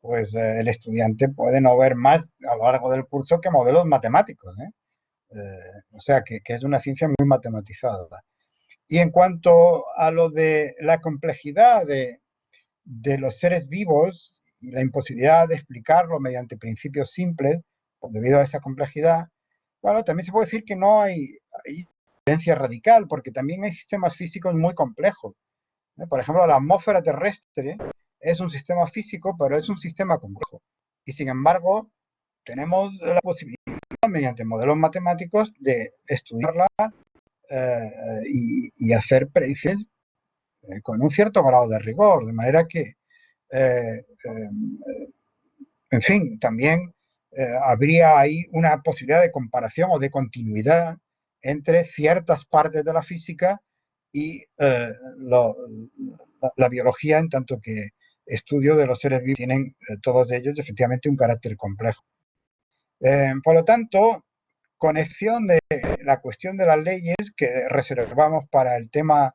pues el estudiante puede no ver más a lo largo del curso que modelos matemáticos, ¿eh? O sea, que es una ciencia muy matematizada. Y en cuanto a lo de la complejidad de los seres vivos y la imposibilidad de explicarlo mediante principios simples, debido a esa complejidad, bueno, también se puede decir que no hay diferencia radical, porque también hay sistemas físicos muy complejos, ¿eh? Por ejemplo, la atmósfera terrestre es un sistema físico, pero es un sistema complejo. Y sin embargo, tenemos la posibilidad, mediante modelos matemáticos, de estudiarla y hacer predicciones con un cierto grado de rigor, de manera que, en fin, también habría ahí una posibilidad de comparación o de continuidad entre ciertas partes de la física y la biología, en tanto que estudio de los seres vivos tienen todos ellos efectivamente un carácter complejo. Por lo tanto, conexión de la cuestión de las leyes que reservamos para el tema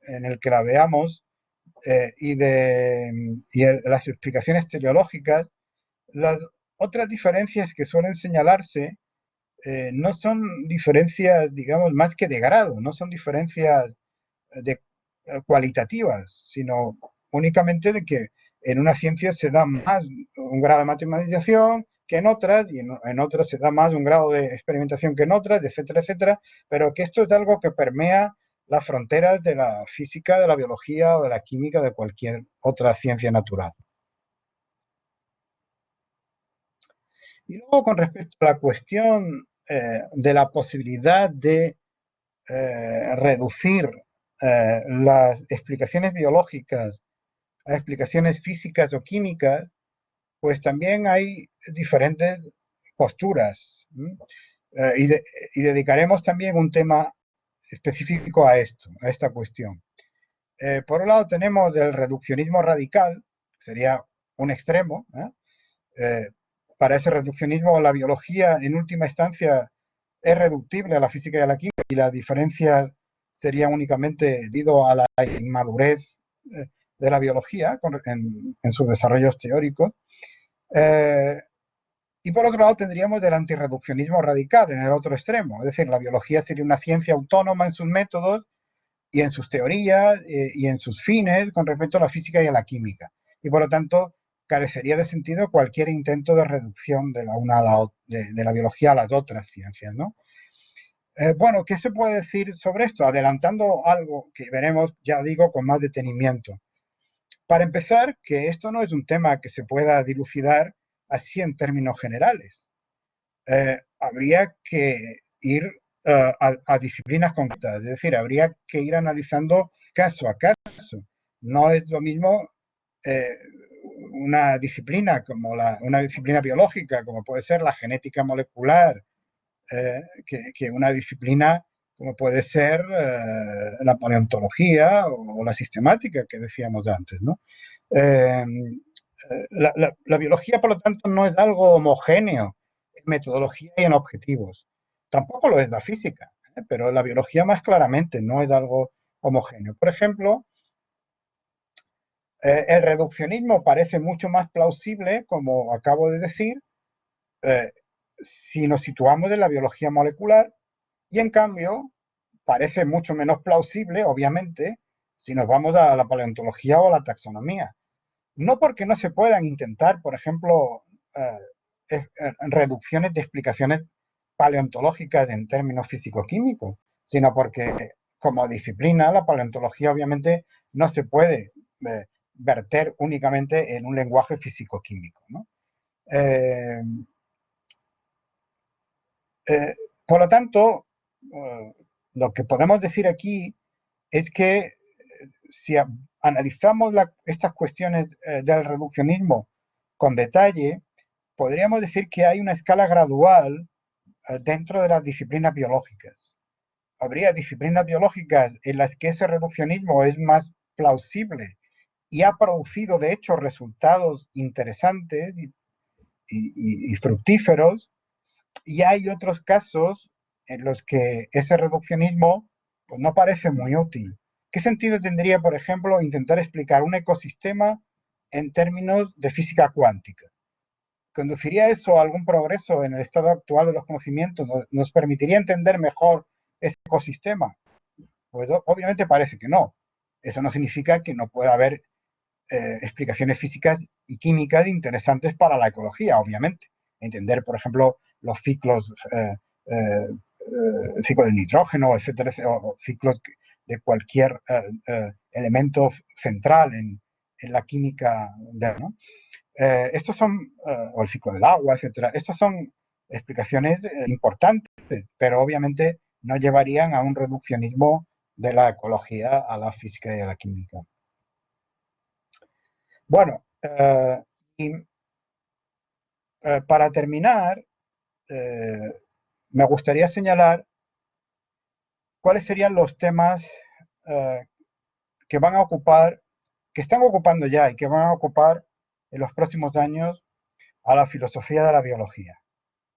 en el que la veamos y las explicaciones teleológicas, Las otras diferencias que suelen señalarse no son diferencias, digamos, más que de grado, no son diferencias de, cualitativas, sino únicamente de que en una ciencia se da más un grado de matematización que en otras, y en otras se da más un grado de experimentación que en otras, etcétera, etcétera, pero que esto es algo que permea las fronteras de la física, de la biología o de la química, de cualquier otra ciencia natural. Y luego, con respecto a la cuestión de la posibilidad de reducir las explicaciones biológicas a explicaciones físicas o químicas, pues también hay diferentes posturas. Y, y dedicaremos también un tema específico a esto, a esta cuestión. Por un lado tenemos el reduccionismo radical, que sería un extremo. Eh, para ese reduccionismo la biología en última instancia es reductible a la física y a la química y la diferencia sería únicamente debido a la inmadurez de la biología en sus desarrollos teóricos. Eh, y por otro lado tendríamos el antirreduccionismo radical en el otro extremo, es decir, la biología sería una ciencia autónoma en sus métodos y en sus teorías y en sus fines con respecto a la física y a la química. Y por lo tanto, carecería de sentido cualquier intento de reducción de la, una a la, de la biología a las otras ciencias, ¿no? Bueno, ¿qué se puede decir sobre esto? Adelantando algo que veremos, ya digo, con más detenimiento. Para empezar, que esto no es un tema que se pueda dilucidar así en términos generales. Habría que ir a disciplinas concretas, es decir, habría que ir analizando caso a caso. No es lo mismo eh, una disciplina como una disciplina biológica, como puede ser la genética molecular, que una disciplina como puede ser la paleontología o la sistemática que decíamos antes, ¿no? Eh, la biología, por lo tanto, no es algo homogéneo en metodología y en objetivos. Tampoco lo es la física, pero la biología más claramente no es algo homogéneo. Por ejemplo, el reduccionismo parece mucho más plausible, como acabo de decir, eh, si nos situamos en la biología molecular, y en cambio parece mucho menos plausible, obviamente, si nos vamos a la paleontología o a la taxonomía. No porque no se puedan intentar, por ejemplo, reducciones de explicaciones paleontológicas en términos físico-químicos, sino porque como disciplina la paleontología obviamente no se puede verter únicamente en un lenguaje físico-químico, ¿no? Eh, eh, por lo tanto, lo que podemos decir aquí es que si analizamos estas cuestiones del reduccionismo con detalle, podríamos decir que hay una escala gradual dentro de las disciplinas biológicas. Habría disciplinas biológicas en las que ese reduccionismo es más plausible y ha producido, de hecho, resultados interesantes y fructíferos, y hay otros casos en los que ese reduccionismo pues, no parece muy útil. ¿Qué sentido tendría, por ejemplo, intentar explicar un ecosistema en términos de física cuántica? ¿Conduciría eso a algún progreso en el estado actual de los conocimientos? ¿Nos permitiría entender mejor ese ecosistema? Pues obviamente parece que no. Eso no significa que no pueda haber explicaciones físicas y químicas interesantes para la ecología, obviamente. Entender, por ejemplo, los ciclos, ciclo del nitrógeno, etcétera, o ciclos de cualquier elemento central en la química, ¿no? Estos son, o el ciclo del agua, etcétera. Estas son explicaciones importantes, pero obviamente no llevarían a un reduccionismo de la ecología a la física y a la química. Bueno, y para terminar, me gustaría señalar cuáles serían los temas eh, que van a ocupar, que están ocupando ya y que van a ocupar en los próximos años a la filosofía de la biología,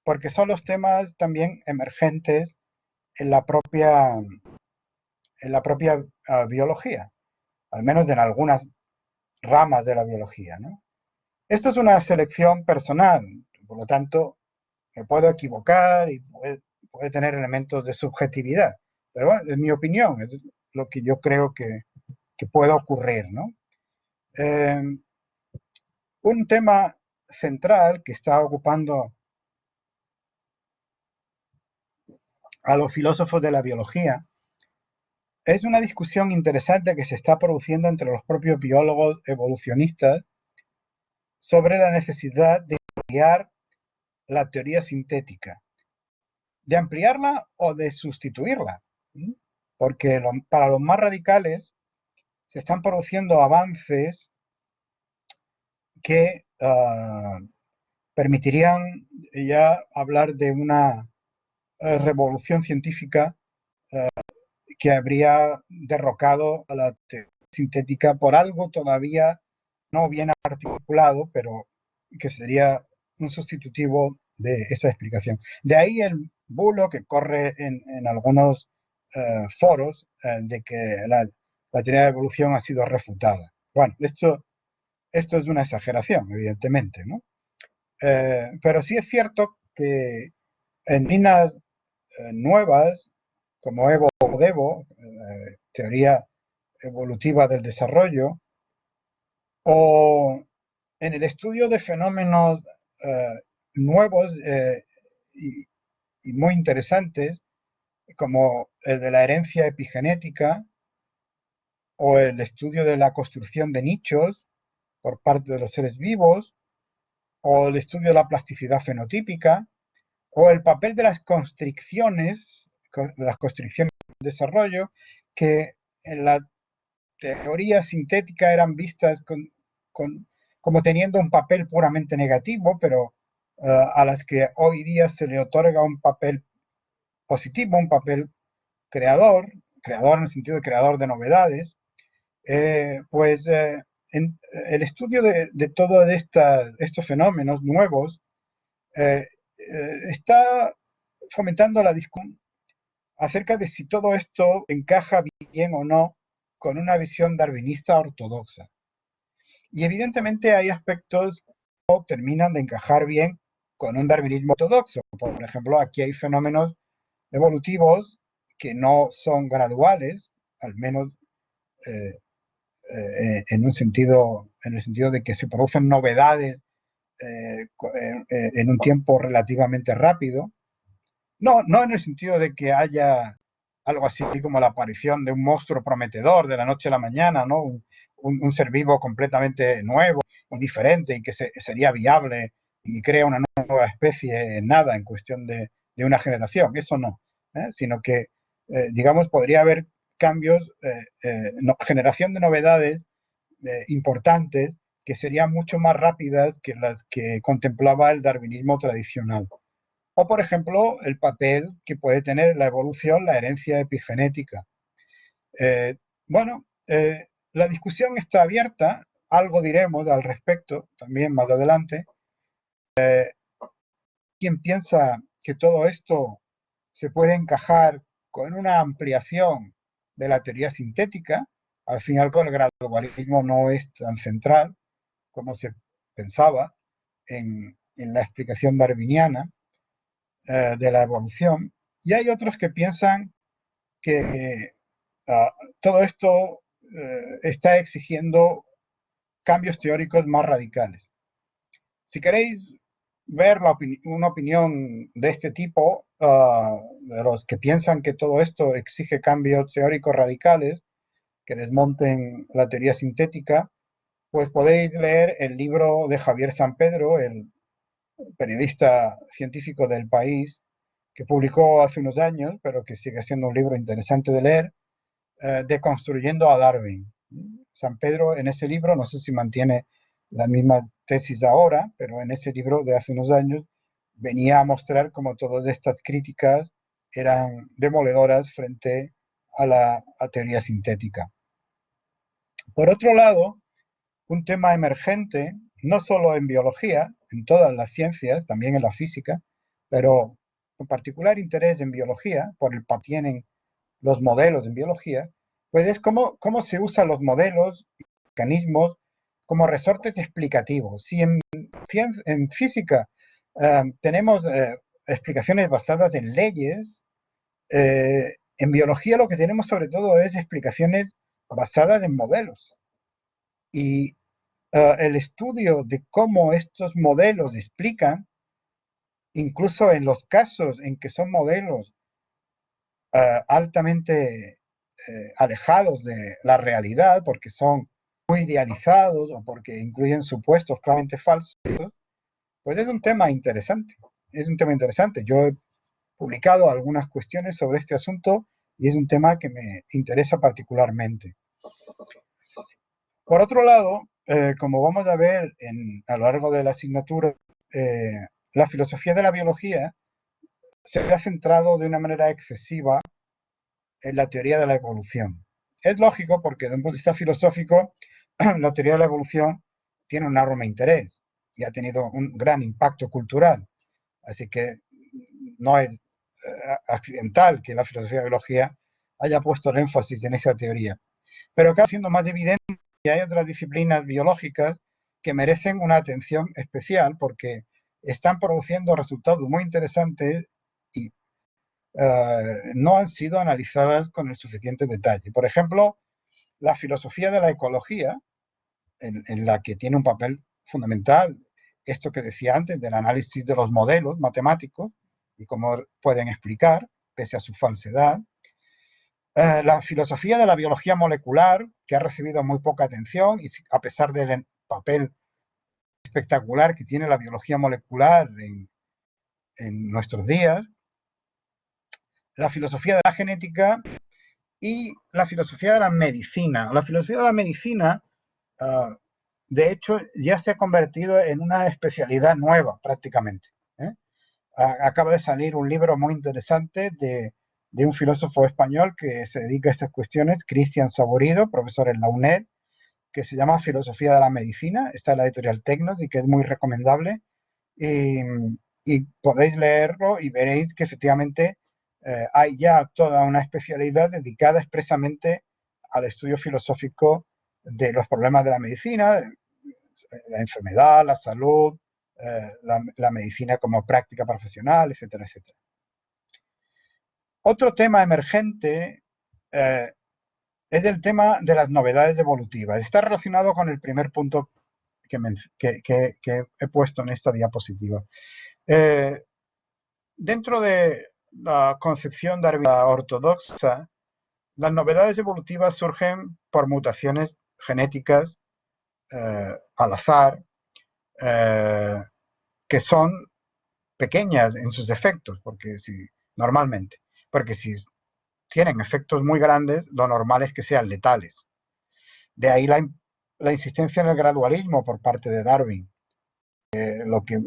porque son los temas también emergentes en la propia biología, al menos en algunas ramas de la biología, ¿no? Esto es una selección personal, por lo tanto, me puedo equivocar y puede tener elementos de subjetividad. Pero bueno, es mi opinión, es lo que yo creo que puede ocurrir, ¿no? Eh, un tema central que está ocupando a los filósofos de la biología es una discusión interesante que se está produciendo entre los propios biólogos evolucionistas sobre la necesidad de ampliar la teoría sintética, de ampliarla o de sustituirla, porque para los más radicales se están produciendo avances que permitirían ya hablar de una revolución científica que habría derrocado a la teoría sintética por algo todavía no bien articulado, pero que sería un sustitutivo de esa explicación. De ahí el bulo que corre en algunos foros de que la teoría de evolución ha sido refutada. Bueno, esto es una exageración, evidentemente, ¿no? Pero sí es cierto que en líneas nuevas, como Evo o Devo, teoría evolutiva del desarrollo, o en el estudio de fenómenos nuevos y, y muy interesantes, como el de la herencia epigenética o el estudio de la construcción de nichos por parte de los seres vivos, o el estudio de la plasticidad fenotípica, o el papel de las constricciones, de desarrollo, que en la teoría sintética eran vistas con, como teniendo un papel puramente negativo, pero a las que hoy día se le otorga un papel positivo, un papel creador, creador en el sentido de creador de novedades, pues el estudio de todos estos fenómenos nuevos está fomentando la discusión acerca de si todo esto encaja bien o no con una visión darwinista ortodoxa. Y evidentemente hay aspectos que no terminan de encajar bien con un darwinismo ortodoxo. Por ejemplo, aquí hay fenómenos evolutivos que no son graduales, al menos en en el sentido de que se producen novedades en un tiempo relativamente rápido. No en el sentido de que haya algo así como la aparición de un monstruo prometedor de la noche a la mañana, ¿no? Un ser vivo completamente nuevo y diferente y que sería viable y crea una nueva especie en nada, en cuestión de una generación. Eso no, sino que, digamos, podría haber cambios, generación de novedades importantes que serían mucho más rápidas que las que contemplaba el darwinismo tradicional. O, por ejemplo, el papel que puede tener la evolución, la herencia epigenética. Eh, bueno, la discusión está abierta, algo diremos al respecto también más adelante. ¿Quién piensa que todo esto se puede encajar con una ampliación de la teoría sintética? Al final, el gradualismo no es tan central como se pensaba en la explicación darwiniana de la evolución. Y hay otros que piensan que todo esto está exigiendo cambios teóricos más radicales. Si queréis ver una opinión de este tipo, de los que piensan que todo esto exige cambios teóricos radicales que desmonten la teoría sintética, pues podéis leer el libro de Javier Sampedro, el periodista científico del País, que publicó hace unos años, pero que sigue siendo un libro interesante de leer, Deconstruyendo a Darwin. San Pedro en ese libro, no sé si mantiene la misma tesis ahora, pero en ese libro de hace unos años venía a mostrar cómo todas estas críticas eran demoledoras frente a la teoría sintética. Por otro lado, un tema emergente, no solo en biología, en todas las ciencias, también en la física, pero con particular interés en biología, por el que tienen los modelos en biología, pues es cómo se usan los modelos y mecanismos como resortes explicativos. Si en física tenemos explicaciones basadas en leyes, en biología lo que tenemos sobre todo es explicaciones basadas en modelos. Y el estudio de cómo estos modelos explican, incluso en los casos en que son modelos altamente alejados de la realidad, porque son muy idealizados o porque incluyen supuestos claramente falsos, pues es un tema interesante. Es un tema interesante. Yo he publicado algunas cuestiones sobre este asunto y es un tema que me interesa particularmente. Por otro lado, como vamos a ver a lo largo de la asignatura, la filosofía de la biología se ha centrado de una manera excesiva en la teoría de la evolución. Es lógico porque desde un punto de vista filosófico, la teoría de la evolución tiene un enorme interés y ha tenido un gran impacto cultural. Así que no es accidental que la filosofía de la biología haya puesto el énfasis en esa teoría. Pero acá siendo más evidente que hay otras disciplinas biológicas que merecen una atención especial porque están produciendo resultados muy interesantes y no han sido analizadas con el suficiente detalle. Por ejemplo, la filosofía de la ecología, en la que tiene un papel fundamental esto que decía antes del análisis de los modelos matemáticos y cómo pueden explicar, pese a su falsedad. La filosofía de la biología molecular, que ha recibido muy poca atención y a pesar del papel espectacular que tiene la biología molecular en nuestros días. La filosofía de la genética y la filosofía de la medicina. La filosofía de la medicina, de hecho, ya se ha convertido en una especialidad nueva prácticamente. Acaba de salir un libro muy interesante de un filósofo español que se dedica a estas cuestiones, Cristian Saborido, profesor en la UNED, que se llama Filosofía de la Medicina. Está en la editorial Tecnos y que es muy recomendable. Y podéis leerlo y veréis que efectivamente hay ya toda una especialidad dedicada expresamente al estudio filosófico de los problemas de la medicina, la enfermedad, la salud, la medicina como práctica profesional, etcétera, etcétera. Otro tema emergente es el tema de las novedades evolutivas. Está relacionado con el primer punto que he puesto en esta diapositiva. Dentro de la concepción darwinista ortodoxa, las novedades evolutivas surgen por mutaciones genéticas al azar, que son pequeñas en sus efectos, porque si tienen efectos muy grandes, lo normal es que sean letales. De ahí la insistencia en el gradualismo por parte de Darwin, lo que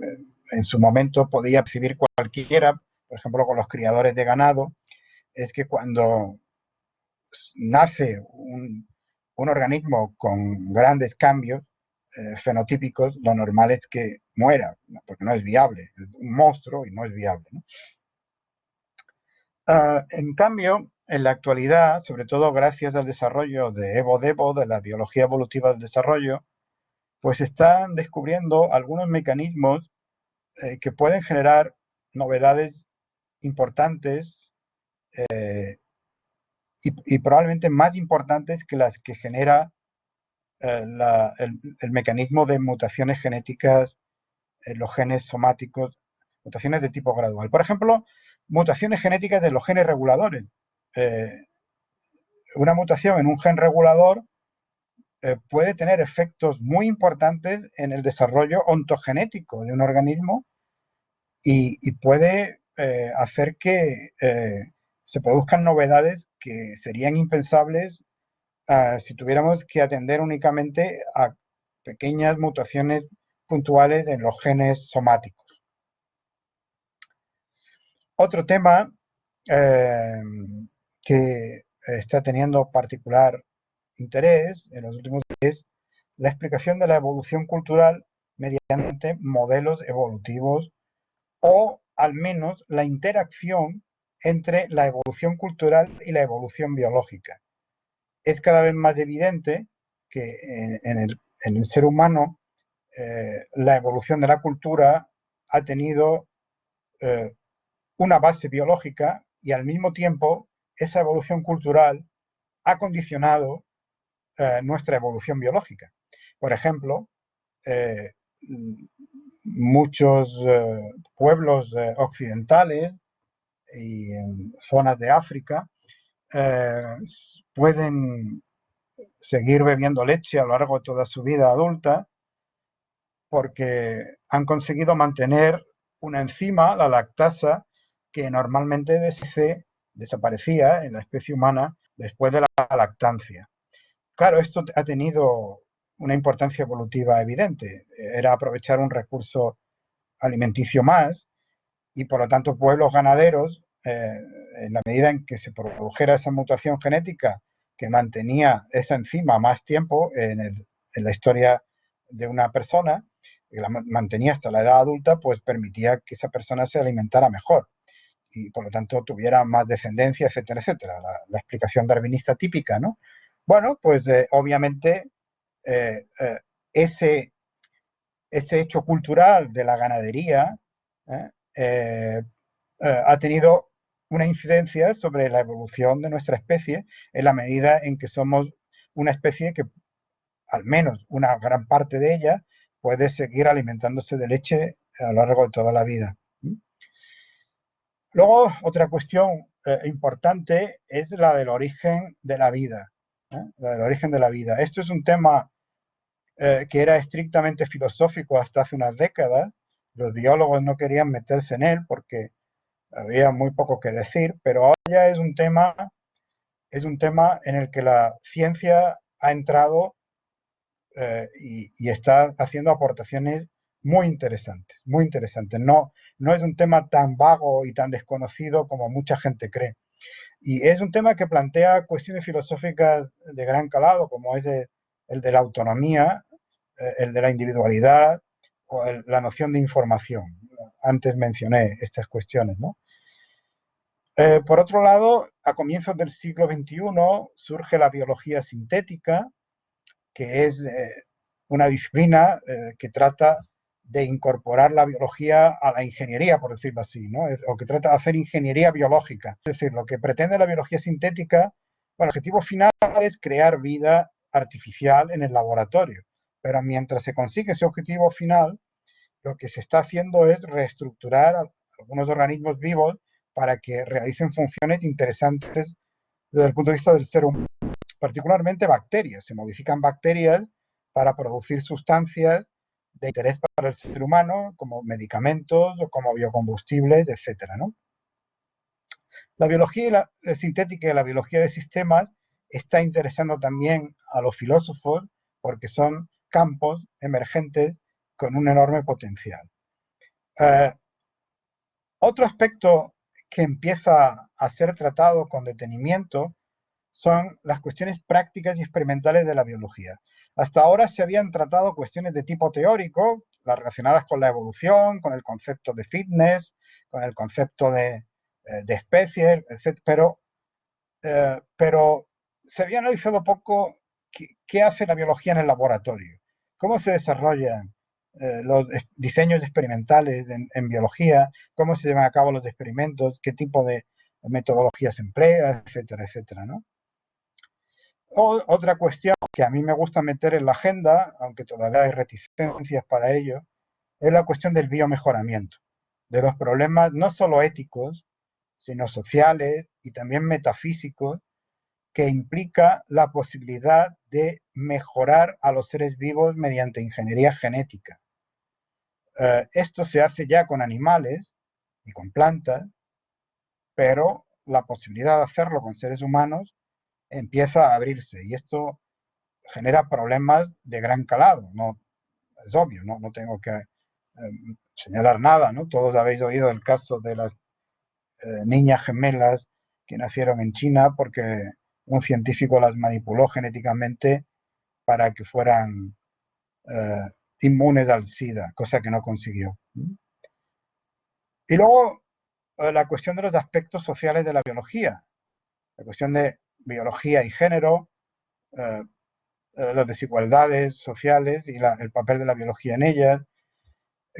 en su momento podía percibir cualquiera, por ejemplo con los criadores de ganado, es que cuando nace un organismo con grandes cambios fenotípicos, lo normal es que muera, porque no es viable, es un monstruo y no es viable, ¿no? En cambio, en la actualidad, sobre todo gracias al desarrollo de Evo-Devo, de la biología evolutiva del desarrollo, pues están descubriendo algunos mecanismos que pueden generar novedades importantes y probablemente más importantes que las que genera el mecanismo de mutaciones genéticas en los genes somáticos, mutaciones de tipo gradual. Por ejemplo, mutaciones genéticas de los genes reguladores. Una mutación en un gen regulador puede tener efectos muy importantes en el desarrollo ontogenético de un organismo y puede hacer que se produzcan novedades que serían impensables si tuviéramos que atender únicamente a pequeñas mutaciones puntuales en los genes somáticos. Otro tema que está teniendo particular interés en los últimos años es la explicación de la evolución cultural mediante modelos evolutivos o al menos la interacción entre la evolución cultural y la evolución biológica. Es cada vez más evidente que en el ser humano la evolución de la cultura ha tenido una base biológica y al mismo tiempo esa evolución cultural ha condicionado nuestra evolución biológica. Por ejemplo, muchos pueblos occidentales y en zonas de África pueden seguir bebiendo leche a lo largo de toda su vida adulta porque han conseguido mantener una enzima, la lactasa, que normalmente desaparecía en la especie humana después de la lactancia. Claro, esto ha tenido una importancia evolutiva evidente. Era aprovechar un recurso alimenticio más y por lo tanto pueblos ganaderos, en la medida en que se produjera esa mutación genética que mantenía esa enzima más tiempo en la historia de una persona, que la mantenía hasta la edad adulta, pues permitía que esa persona se alimentara mejor y por lo tanto tuviera más descendencia, etcétera, etcétera. La explicación darwinista típica, ¿no? Bueno, pues obviamente eh, eh, ese, ese hecho cultural de la ganadería ¿eh? Ha tenido una incidencia sobre la evolución de nuestra especie en la medida en que somos una especie que, al menos una gran parte de ella, puede seguir alimentándose de leche a lo largo de toda la vida. Luego, otra cuestión importante es la del origen de la vida. La del origen de la vida. Esto es un tema que era estrictamente filosófico hasta hace unas décadas. Los biólogos no querían meterse en él porque había muy poco que decir, pero ahora ya es un tema en el que la ciencia ha entrado y está haciendo aportaciones muy interesantes, muy interesantes. No es un tema tan vago y tan desconocido como mucha gente cree. Y es un tema que plantea cuestiones filosóficas de gran calado, como es el de la autonomía, el de la individualidad o la noción de información. Antes mencioné estas cuestiones, ¿no? Por otro lado, a comienzos del siglo XXI surge la biología sintética, que es una disciplina que trata de incorporar la biología a la ingeniería, por decirlo así, ¿no? O que trata de hacer ingeniería biológica. Es decir, lo que pretende la biología sintética, bueno, el objetivo final es crear vida artificial en el laboratorio, pero mientras se consigue ese objetivo final, lo que se está haciendo es reestructurar algunos organismos vivos para que realicen funciones interesantes desde el punto de vista del ser humano, particularmente bacterias. Se modifican bacterias para producir sustancias de interés para el ser humano, como medicamentos o como biocombustibles, etcétera, ¿no? La biología sintética y la biología de sistemas está interesando también a los filósofos porque son campos emergentes con un enorme potencial. Otro aspecto que empieza a ser tratado con detenimiento son las cuestiones prácticas y experimentales de la biología. Hasta ahora se habían tratado cuestiones de tipo teórico, las relacionadas con la evolución, con el concepto de fitness, con el concepto de especies, etc. Pero se había analizado poco qué hace la biología en el laboratorio, cómo se desarrollan los diseños experimentales en biología, cómo se llevan a cabo los experimentos, qué tipo de metodologías se emplea, etcétera, etcétera, ¿no? Otra cuestión que a mí me gusta meter en la agenda, aunque todavía hay reticencias para ello, es la cuestión del biomejoramiento, de los problemas no solo éticos, sino sociales y también metafísicos que implica la posibilidad de mejorar a los seres vivos mediante ingeniería genética. Esto se hace ya con animales y con plantas, pero la posibilidad de hacerlo con seres humanos empieza a abrirse y esto genera problemas de gran calado. No, es obvio, no tengo que señalar nada, ¿no? Todos habéis oído el caso de las niñas gemelas que nacieron en China porque un científico las manipuló genéticamente para que fueran inmunes al SIDA, cosa que no consiguió. Y luego la cuestión de los aspectos sociales de la biología, la cuestión de biología y género, las desigualdades sociales y el papel de la biología en ellas,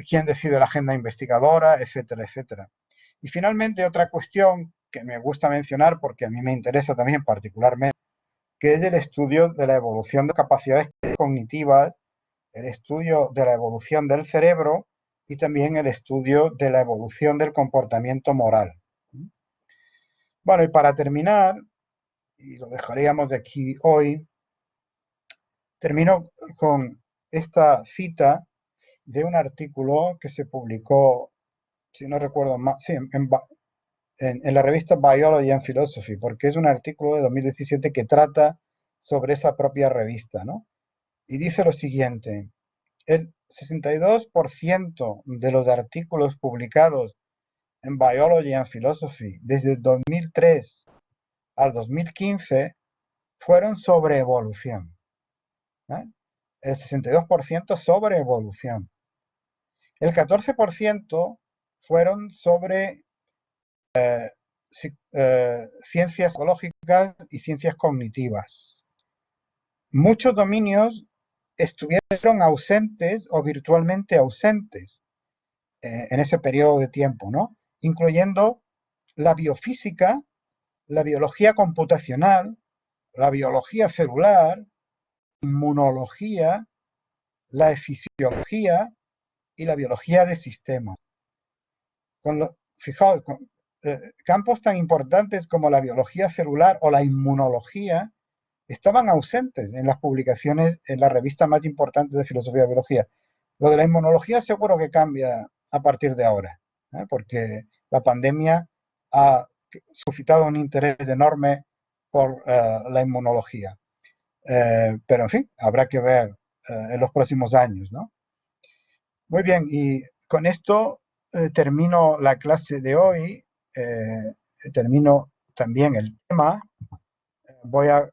quién decide la agenda investigadora, etcétera, etcétera. Y finalmente otra cuestión que me gusta mencionar porque a mí me interesa también particularmente, que es el estudio de la evolución de capacidades cognitivas, el estudio de la evolución del cerebro y también el estudio de la evolución del comportamiento moral. Bueno, y para terminar, y lo dejaríamos de aquí hoy, termino con esta cita de un artículo que se publicó, si no recuerdo mal, sí, en la revista Biology and Philosophy, porque es un artículo de 2017 que trata sobre esa propia revista, ¿no? Y dice lo siguiente: el 62% de los artículos publicados en Biology and Philosophy desde el 2003 al 2015 fueron sobre evolución, ¿eh? El 62% sobre evolución. El 14% fueron sobre ciencias psicológicas y ciencias cognitivas. Muchos dominios estuvieron ausentes o virtualmente ausentes en ese periodo de tiempo, ¿no? Incluyendo la biofísica, la biología computacional, la biología celular, inmunología, la fisiología y la biología de sistemas. Fijaos, campos tan importantes como la biología celular o la inmunología estaban ausentes en las publicaciones en la revista más importante de filosofía y biología. Lo de la inmunología seguro que cambia a partir de ahora, porque la pandemia ha suscitado un interés enorme por la inmunología. Pero en fin, habrá que ver en los próximos años, ¿no? Muy bien, y con esto termino la clase de hoy, termino también el tema. Voy a